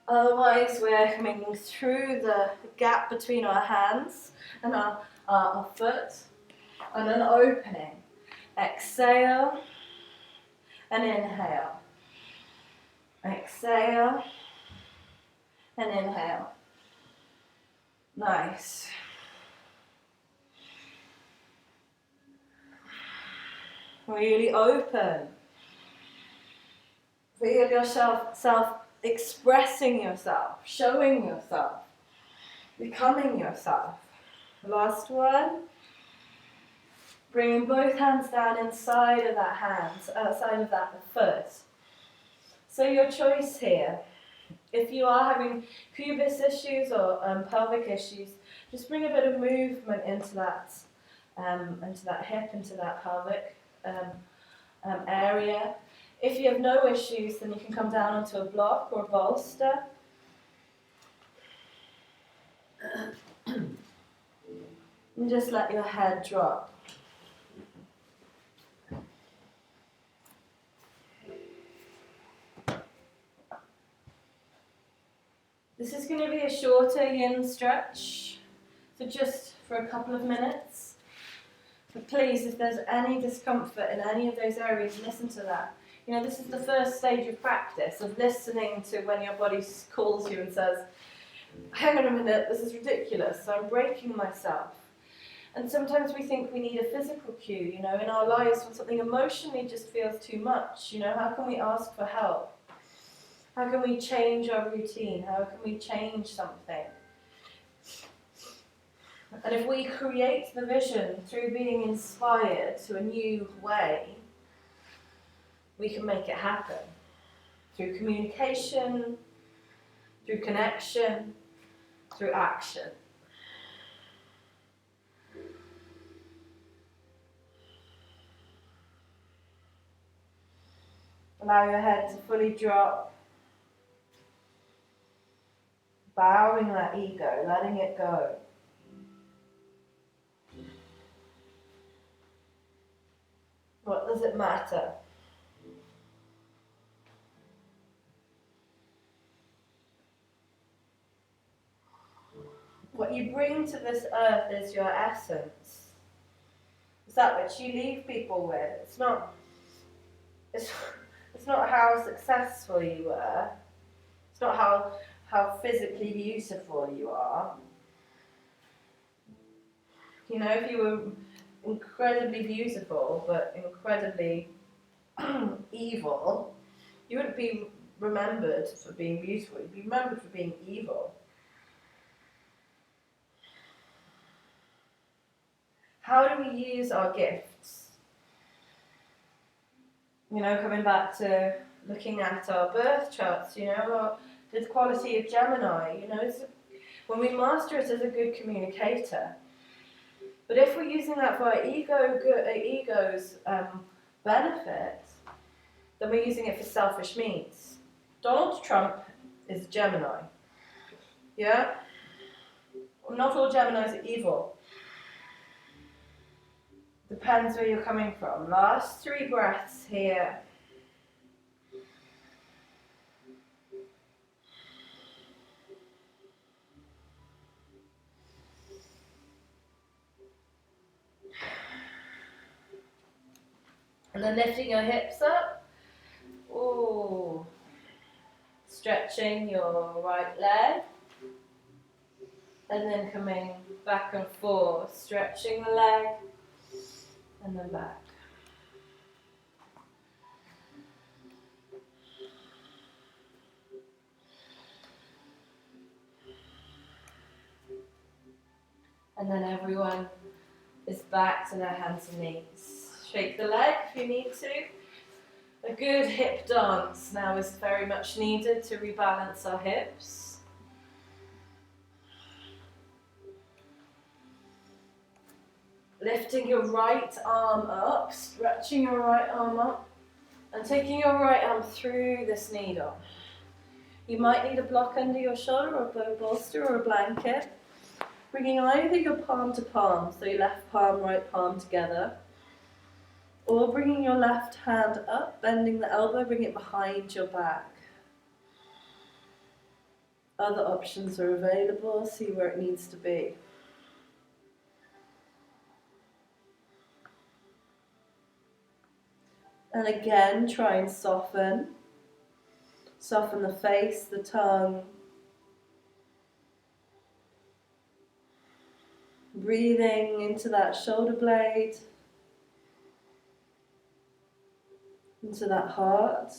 Otherwise we're coming through the gap between our hands and our foot and an opening. Exhale. And inhale. Exhale. And inhale. Nice. Really open. Feel yourself expressing yourself, showing yourself, becoming yourself. Last one. Bringing both hands down inside of that hand, outside of that foot. So your choice here. If you are having pubis issues or pelvic issues, just bring a bit of movement into that hip, into that pelvic area. If you have no issues, then you can come down onto a block or a bolster. And just let your head drop. This is going to be a shorter yin stretch, so just for a couple of minutes. But please, if there's any discomfort in any of those areas, listen to that. You know, this is the first stage of practice, of listening to when your body calls you and says, hang on a minute, this is ridiculous, I'm breaking myself. And sometimes we think we need a physical cue, you know, in our lives when something emotionally just feels too much. You know, how can we ask for help? How can we change our routine? How can we change something? And if we create the vision through being inspired to a new way, we can make it happen. Through communication, through connection, through action. Allow your head to fully drop. Bowing that ego, letting it go. What does it matter? What you bring to this earth is your essence. It's that which you leave people with. It's not how successful you were. It's not how physically beautiful you are. You know, if you were incredibly beautiful but incredibly evil, you wouldn't be remembered for being beautiful. You'd be remembered for being evil. How do we use our gifts? You know, coming back to looking at our birth charts, you know, the quality of Gemini, you know, when we master it as a good communicator. But if we're using that for our ego's benefit, then we're using it for selfish means. Donald Trump is Gemini. Yeah? Not all Geminis are evil. Depends where you're coming from. Last 3 breaths here. And then lifting your hips up. Ooh. Stretching your right leg. And then coming back and forth. Stretching the leg. And then back. And then everyone is back to their hands and knees. Shake the leg if you need to. A good hip dance now is very much needed to rebalance our hips. Lifting your right arm up, stretching your right arm up, and taking your right arm through this needle. You might need a block under your shoulder, or a bolster, or a blanket. Bringing either your palm to palm, so your left palm, right palm together, or bringing your left hand up, bending the elbow, bring it behind your back. Other options are available, see where it needs to be. And again, try and soften. Soften the face, the tongue. Breathing into that shoulder blade, into that heart.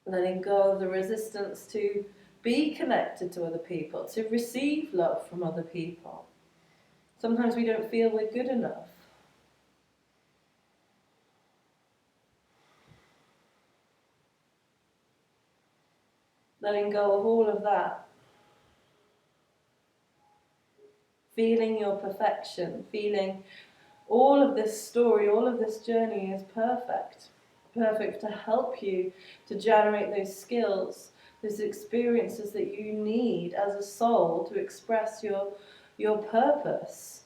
Letting go of the resistance to be connected to other people, to receive love from other people. Sometimes we don't feel we're good enough. Letting go of all of that. Feeling your perfection, feeling all of this story, all of this journey is perfect. Perfect to help you to generate those skills, those experiences that you need as a soul to express your purpose.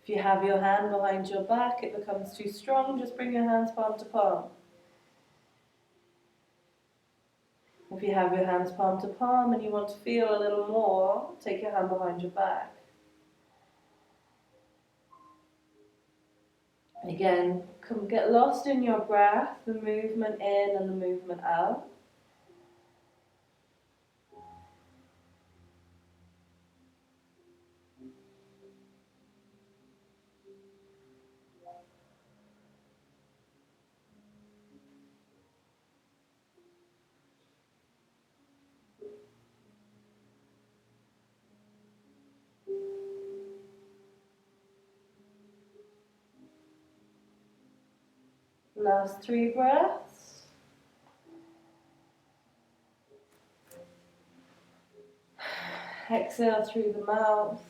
If you have your hand behind your back, it becomes too strong, just bring your hands palm to palm. If you have your hands palm to palm and you want to feel a little more, take your hand behind your back. Again, get lost in your breath, the movement in and the movement out. Last 3 breaths. Exhale through the mouth.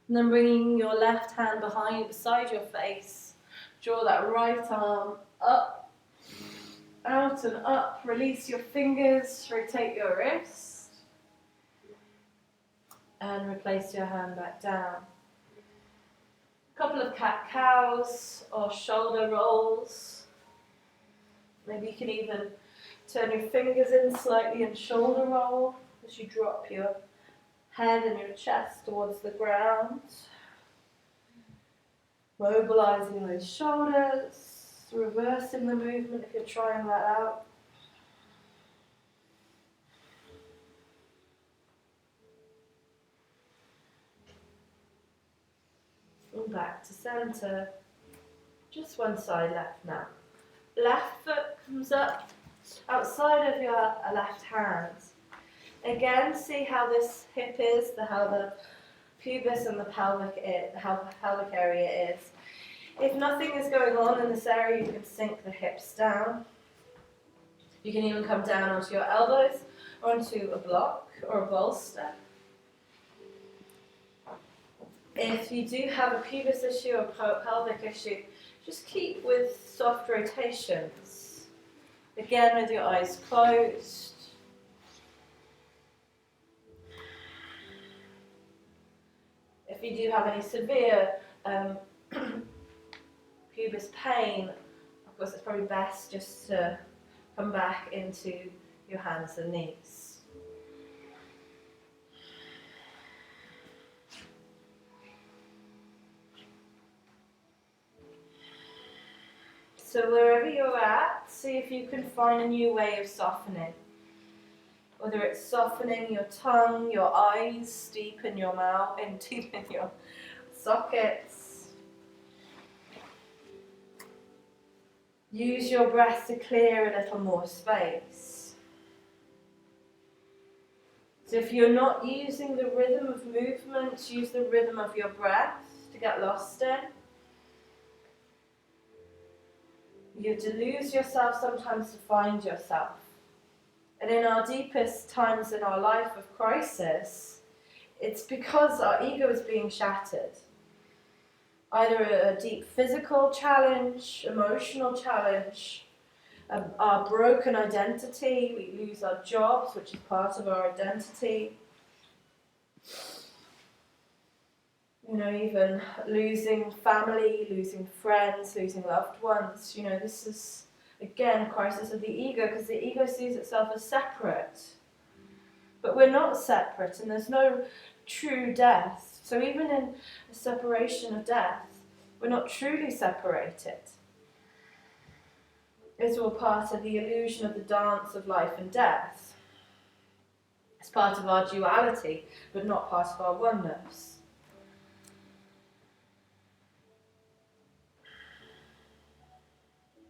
And then bringing your left hand beside your face. Draw that right arm up, out and up. Release your fingers, rotate your wrist. And replace your hand back down. A couple of cat-cows or shoulder rolls. Maybe you can even turn your fingers in slightly and shoulder roll as you drop your head and your chest towards the ground. Mobilizing those shoulders, reversing the movement if you're trying that out. And back to center. Just one side left now. Left foot comes up outside of your left hand. Again, see how this hip is, how the pubis and the pelvic area is. If nothing is going on in this area, you can sink the hips down. You can even come down onto your elbows, onto a block or a bolster. If you do have a pubis issue or pelvic issue, just keep with soft rotations. Again, with your eyes closed. If you do have any severe pubis pain, of course it's probably best just to come back into your hands and knees. So wherever you're at, see if you can find a new way of softening. Whether it's softening your tongue, your eyes, deep in your mouth, deep in your sockets. Use your breath to clear a little more space. So if you're not using the rhythm of movement, use the rhythm of your breath to get lost in. You have to lose yourself sometimes to find yourself. And in our deepest times in our life of crisis, it's because our ego is being shattered. Either a deep physical challenge, emotional challenge, our broken identity, we lose our jobs, which is part of our identity. You know, even losing family, losing friends, losing loved ones. You know, this is, again, a crisis of the ego, because the ego sees itself as separate. But we're not separate, and there's no true death. So even in a separation of death, we're not truly separated. It's all part of the illusion of the dance of life and death. It's part of our duality, but not part of our oneness.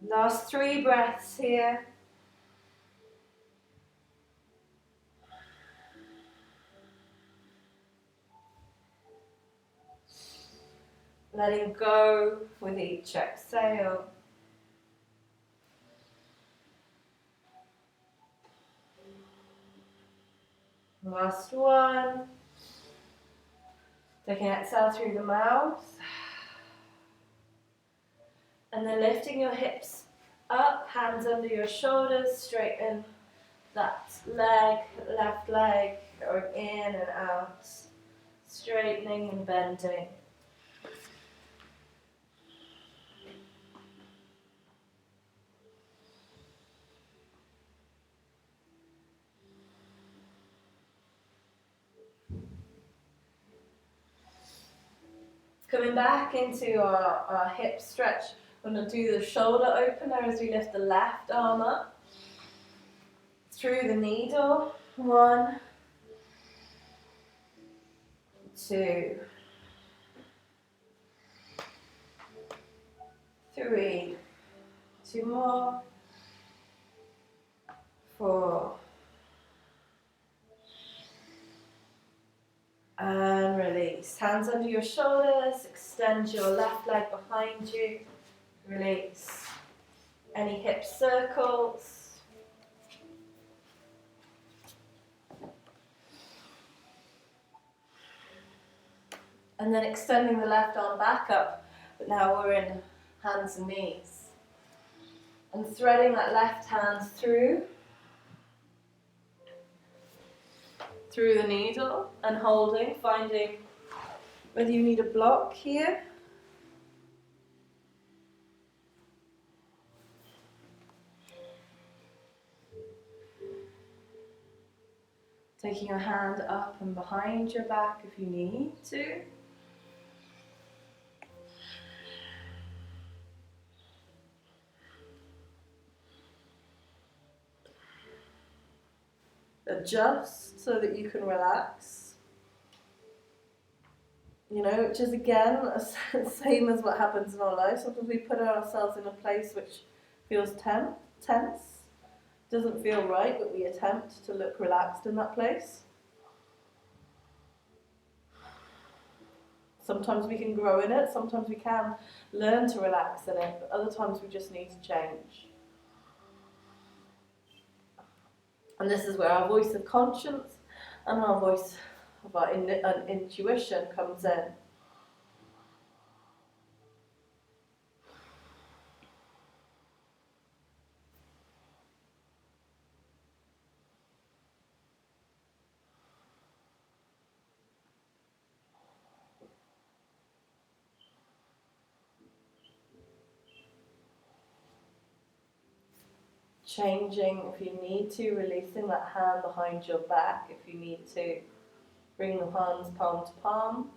Last 3 breaths here. Letting go with each exhale. Last one. Taking an exhale through the mouth. And then lifting your hips up, hands under your shoulders, straighten that leg, left leg, going in and out, straightening and bending. Coming back into our hip stretch, we're going to do the shoulder opener as we lift the left arm up through the needle. 1, 2, 3, 2 more, 4, and release. Hands under your shoulders, extend your left leg behind you, release. Any hip circles. And then extending the left arm back up, but now we're in hands and knees. And threading that left hand through the needle and holding, finding whether you need a block here. Taking your hand up and behind your back if you need to. Adjust so that you can relax. You know, which is again the same as what happens in our life. Sometimes we put ourselves in a place which feels tense, doesn't feel right, but we attempt to look relaxed in that place. Sometimes we can grow in it, sometimes we can learn to relax in it, but other times we just need to change. And this is where our voice of conscience and our voice of our intuition comes in. Changing if you need to, releasing that hand behind your back if you need to. Bring the hands palm to palm.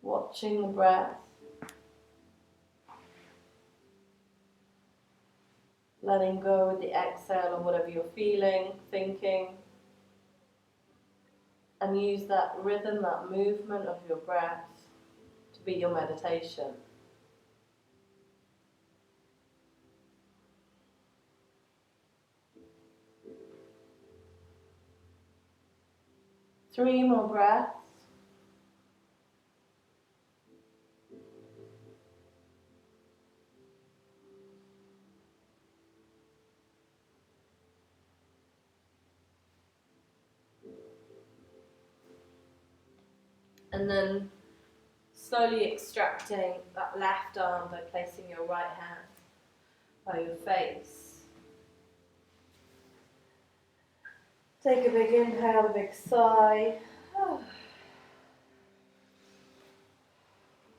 Watching the breath. Letting go with the exhale of whatever you're feeling, thinking. And use that rhythm, that movement of your breath to be your meditation. Three more breaths. And then slowly extracting that left arm by placing your right hand by your face. Take a big inhale, a big sigh.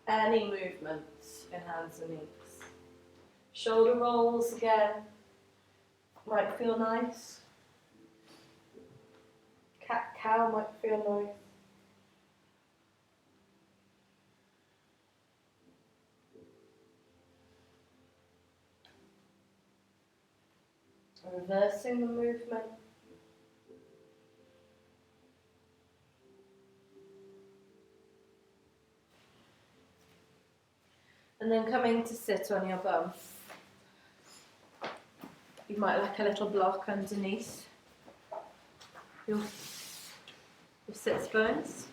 Any movements in hands and knees. Shoulder rolls again. Might feel nice. Cat-cow might feel nice. Reversing the movement. And then coming to sit on your bum. You might like a little block underneath sits bones.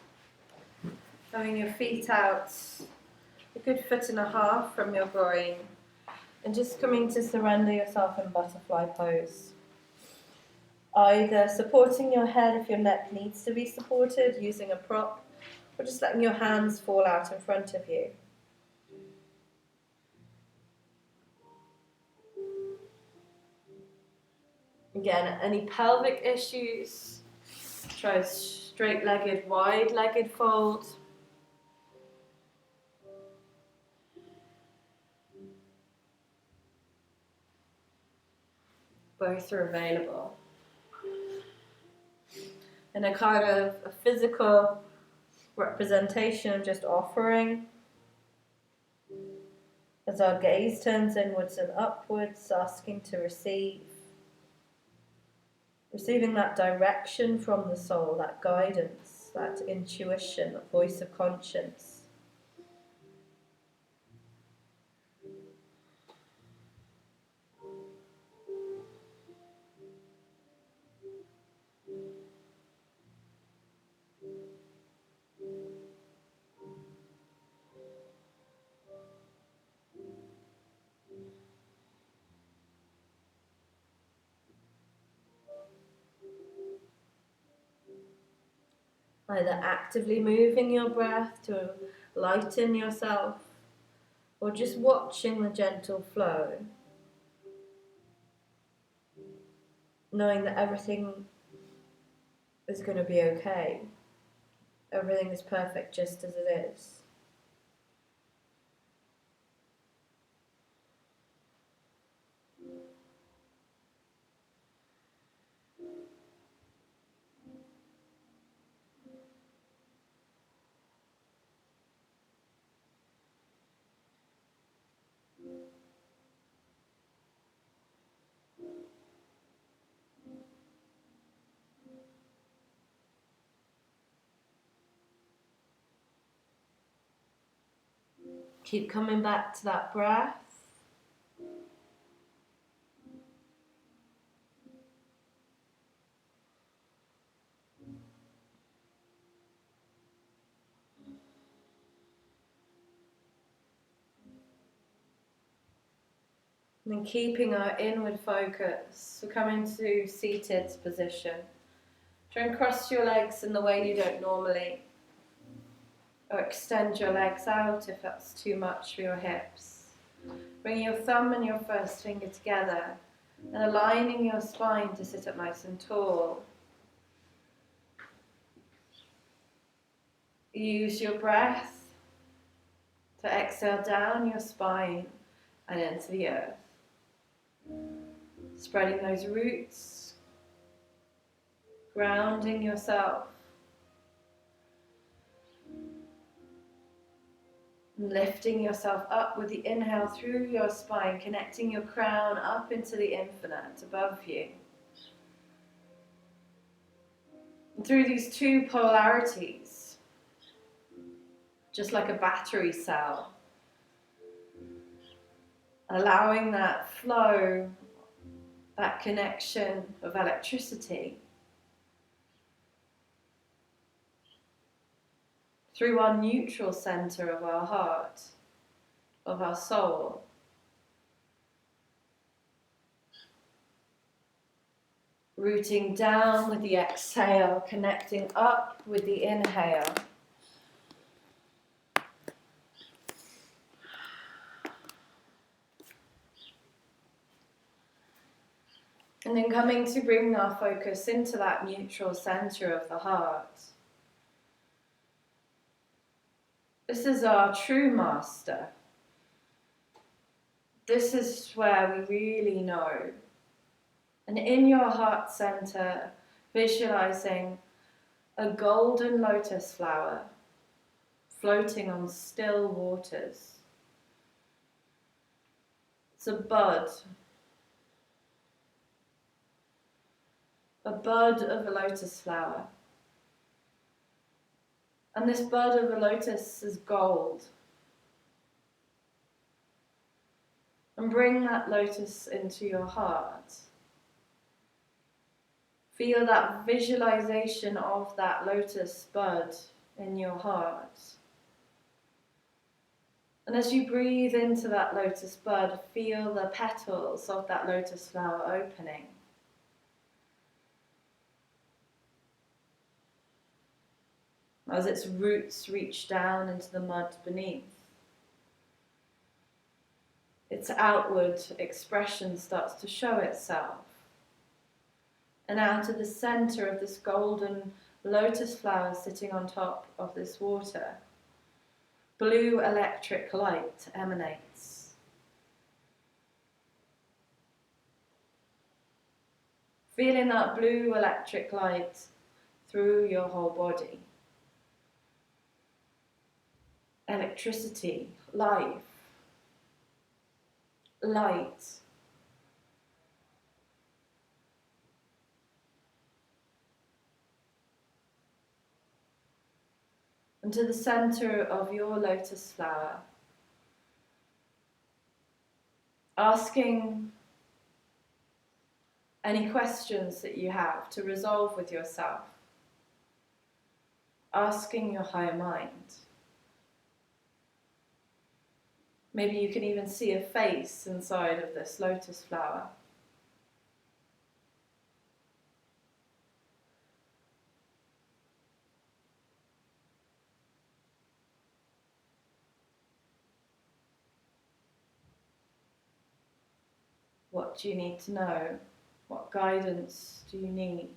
Having your feet out a good 1.5 feet from your groin. And just coming to surrender yourself in butterfly pose. Either supporting your head if your neck needs to be supported using a prop, or just letting your hands fall out in front of you. Again, any pelvic issues, try straight-legged, wide-legged fold. Both are available. And a kind of a physical representation of just offering. As our gaze turns inwards and upwards, asking to receive. Receiving that direction from the soul, that guidance, that intuition, that voice of conscience. Either actively moving your breath to lighten yourself, or just watching the gentle flow, knowing that everything is going to be okay. Everything is perfect just as it is. Keep coming back to that breath. And then keeping our inward focus, we're coming to seated position. Try and cross your legs in the way you don't normally, or extend your legs out if that's too much for your hips. Bring your thumb and your first finger together and aligning your spine to sit up nice and tall. Use your breath to exhale down your spine and into the earth. Spreading those roots, grounding yourself, and lifting yourself up with the inhale through your spine, connecting your crown up into the infinite above you. And through these two polarities, just like a battery cell, allowing that flow, that connection of electricity through our neutral center of our heart, of our soul. Rooting down with the exhale, connecting up with the inhale. And then coming to bring our focus into that neutral center of the heart. This is our true master. This is where we really know. And in your heart center, visualizing a golden lotus flower floating on still waters. It's a bud of a lotus flower. And this bud of a lotus is gold. And bring that lotus into your heart. Feel that visualization of that lotus bud in your heart. And as you breathe into that lotus bud, feel the petals of that lotus flower opening. As its roots reach down into the mud beneath, its outward expression starts to show itself. And out of the center of this golden lotus flower sitting on top of this water, blue electric light emanates. Feeling that blue electric light through your whole body. Electricity, life, light. And to the center of your lotus flower, asking any questions that you have to resolve with yourself, asking your higher mind. Maybe you can even see a face inside of this lotus flower. What do you need to know? What guidance do you need?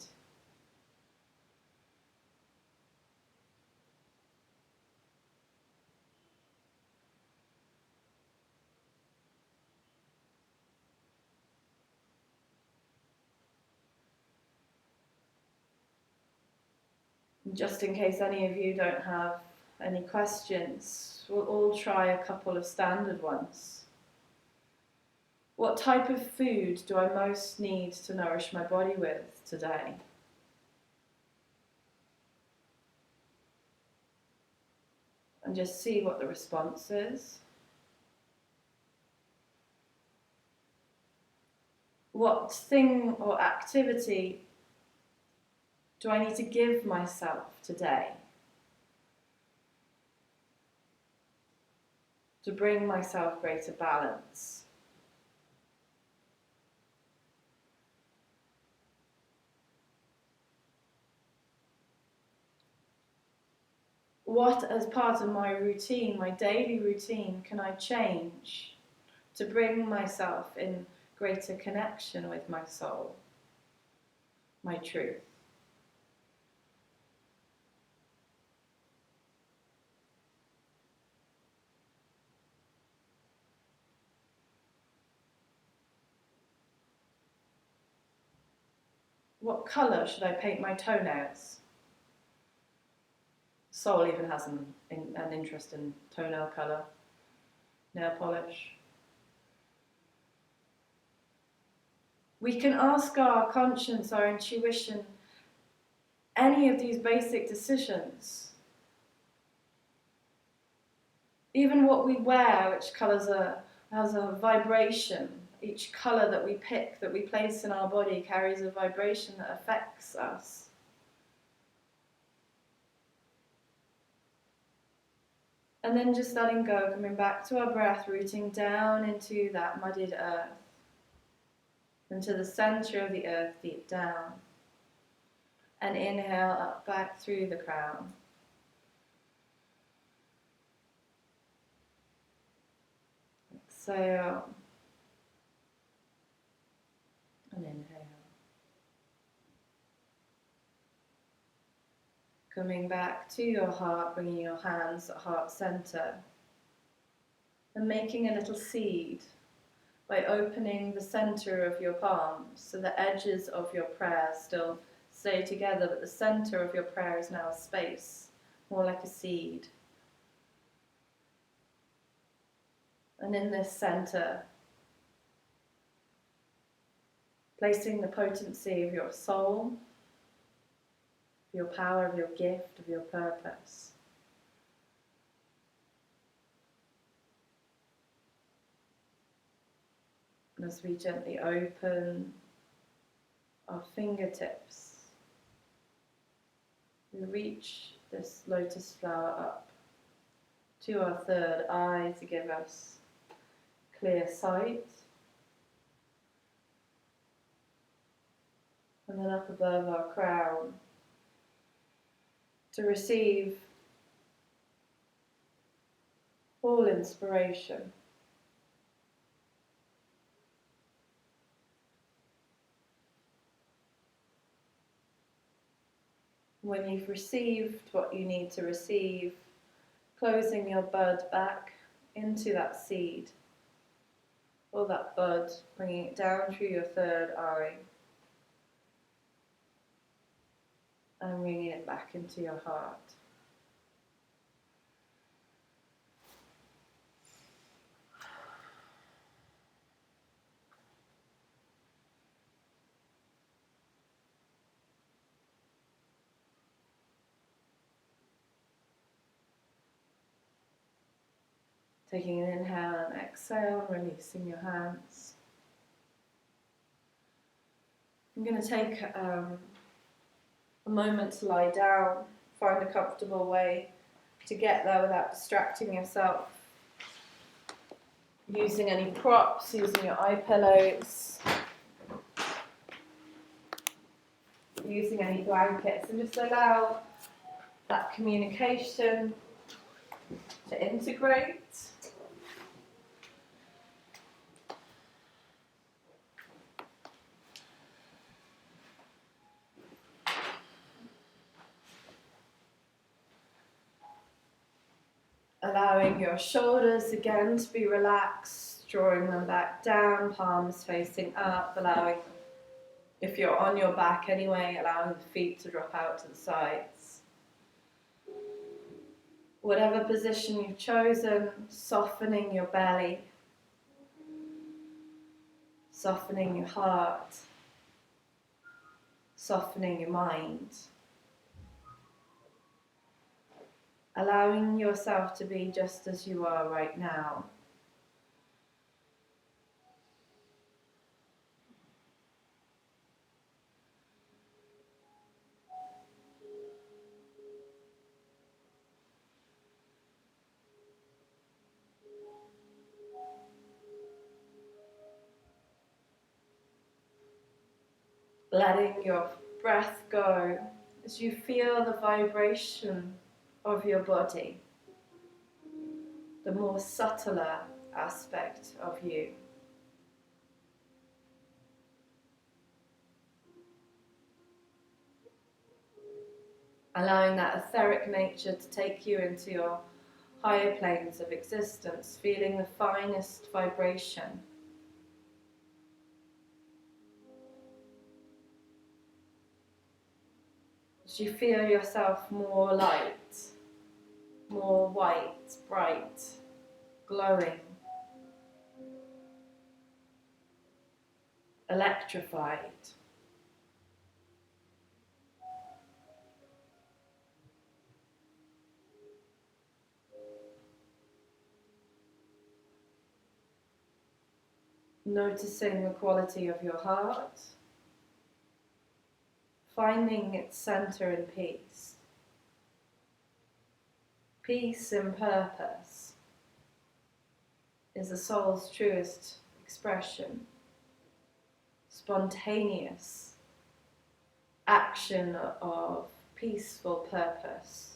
Just in case any of you don't have any questions, we'll all try a couple of standard ones. What type of food do I most need to nourish my body with today? And just see what the response is. What thing or activity do I need to give myself today to bring myself greater balance? What, as part of my routine, my daily routine, can I change to bring myself in greater connection with my soul, my truth? What colour should I paint my toenails? Soul even has an interest in toenail colour, nail polish. We can ask our conscience, our intuition, any of these basic decisions. Even what we wear, which colours has a vibration. Each colour that we pick, that we place in our body, carries a vibration that affects us. And then just letting go, coming back to our breath, rooting down into that muddied earth, into the center of the earth, deep down. And inhale up back through the crown. Exhale. And inhale. Coming back to your heart, bringing your hands at heart center. And making a little seed by opening the center of your palms so the edges of your prayer still stay together, but the center of your prayer is now a space, more like a seed. And in this center, placing the potency of your soul, of your power, of your gift, of your purpose. And as we gently open our fingertips, We reach this lotus flower up to our third eye to give us clear sight. And then up above our crown to receive all inspiration. When you've received what you need to receive, closing your bud back into that seed, or that bud, bringing it down through your third eye, and bringing it back into your heart. Taking an inhale and exhale, releasing your hands. I'm going to take a moment to lie down, find a comfortable way to get there without distracting yourself. Using any props, using your eye pillows, using any blankets, and just allow that communication to integrate. Allowing your shoulders again to be relaxed, drawing them back down, palms facing up, allowing, if you're on your back anyway, allowing the feet to drop out to the sides. Whatever position you've chosen, softening your belly, softening your heart, softening your mind. Allowing yourself to be just as you are right now. Letting your breath go as you feel the vibration of your body, the more subtler aspect of you. Allowing that etheric nature to take you into your higher planes of existence, feeling the finest vibration. As you feel yourself more light, more white, bright, glowing, electrified. Noticing the quality of your heart, finding its center in peace. Peace in purpose is the soul's truest expression. Spontaneous action of peaceful purpose.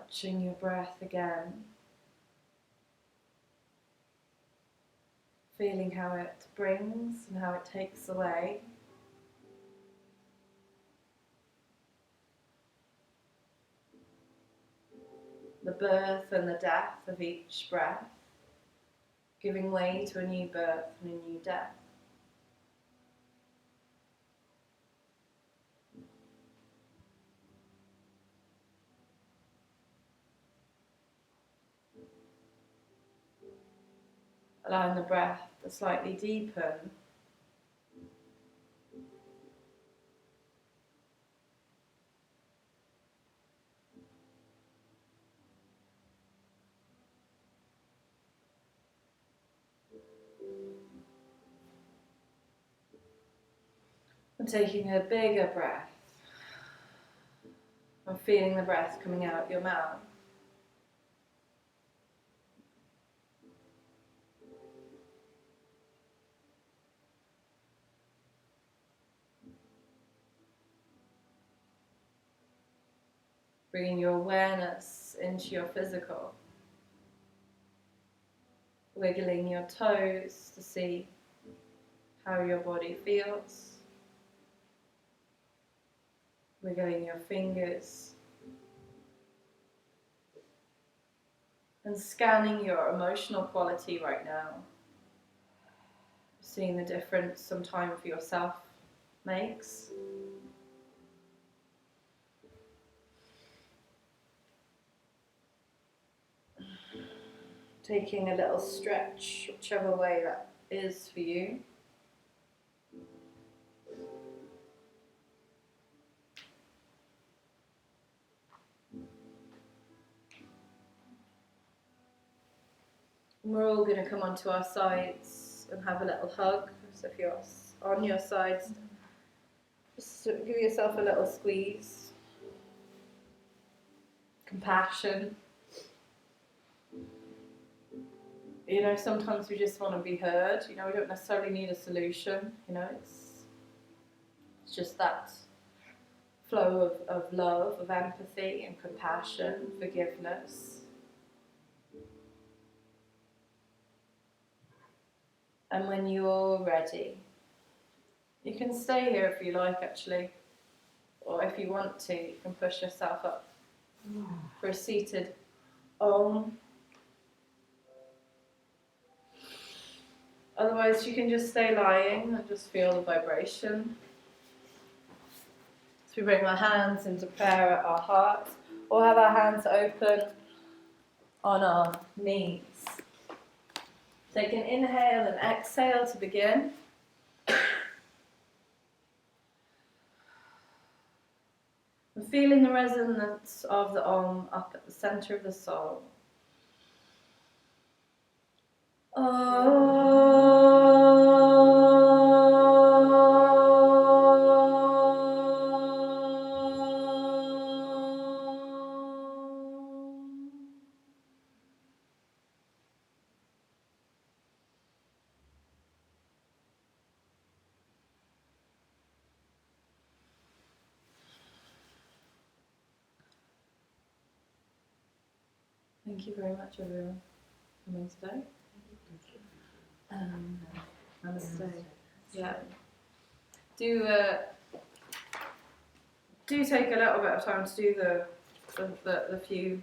Watching your breath again. Feeling how it brings and how it takes away. The birth and the death of each breath, giving way to a new birth and a new death. Allowing the breath to slightly deepen. And taking a bigger breath. And feeling the breath coming out your mouth. Bringing your awareness into your physical. Wiggling your toes to see how your body feels. Wiggling your fingers. And scanning your emotional quality right now. Seeing the difference some time for yourself makes. Taking a little stretch, whichever way that is for you. And we're all going to come onto our sides and have a little hug. So if you're on your sides, just give yourself a little squeeze. Compassion. You know, sometimes we just want to be heard. You know, we don't necessarily need a solution. You know, it's just that flow of love, of empathy and compassion, forgiveness. And when you're ready, you can stay here if you like, actually. Or if you want to, you can push yourself up for a seated Om. Otherwise, you can just stay lying and just feel the vibration. So we bring our hands into prayer at our heart, or have our hands open on our knees. Take an inhale and exhale to begin. And feeling the resonance of the Om up at the center of the soul. Thank you very much, everyone, for coming today. Namaste. Yeah. Do take a little bit of time to do the few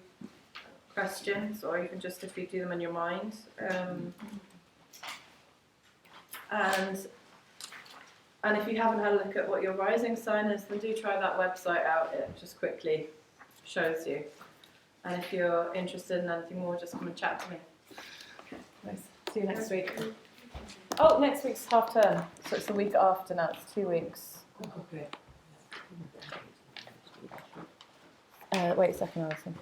questions, or even just if you do them in your mind. And if you haven't had a look at what your rising sign is, then do try that website out. It just quickly shows you. And if you're interested in anything more, just come and chat to me. Nice. See you next week. Oh, next week's half term, so it's the week after now. It's 2 weeks. Okay. Wait a second, Alison.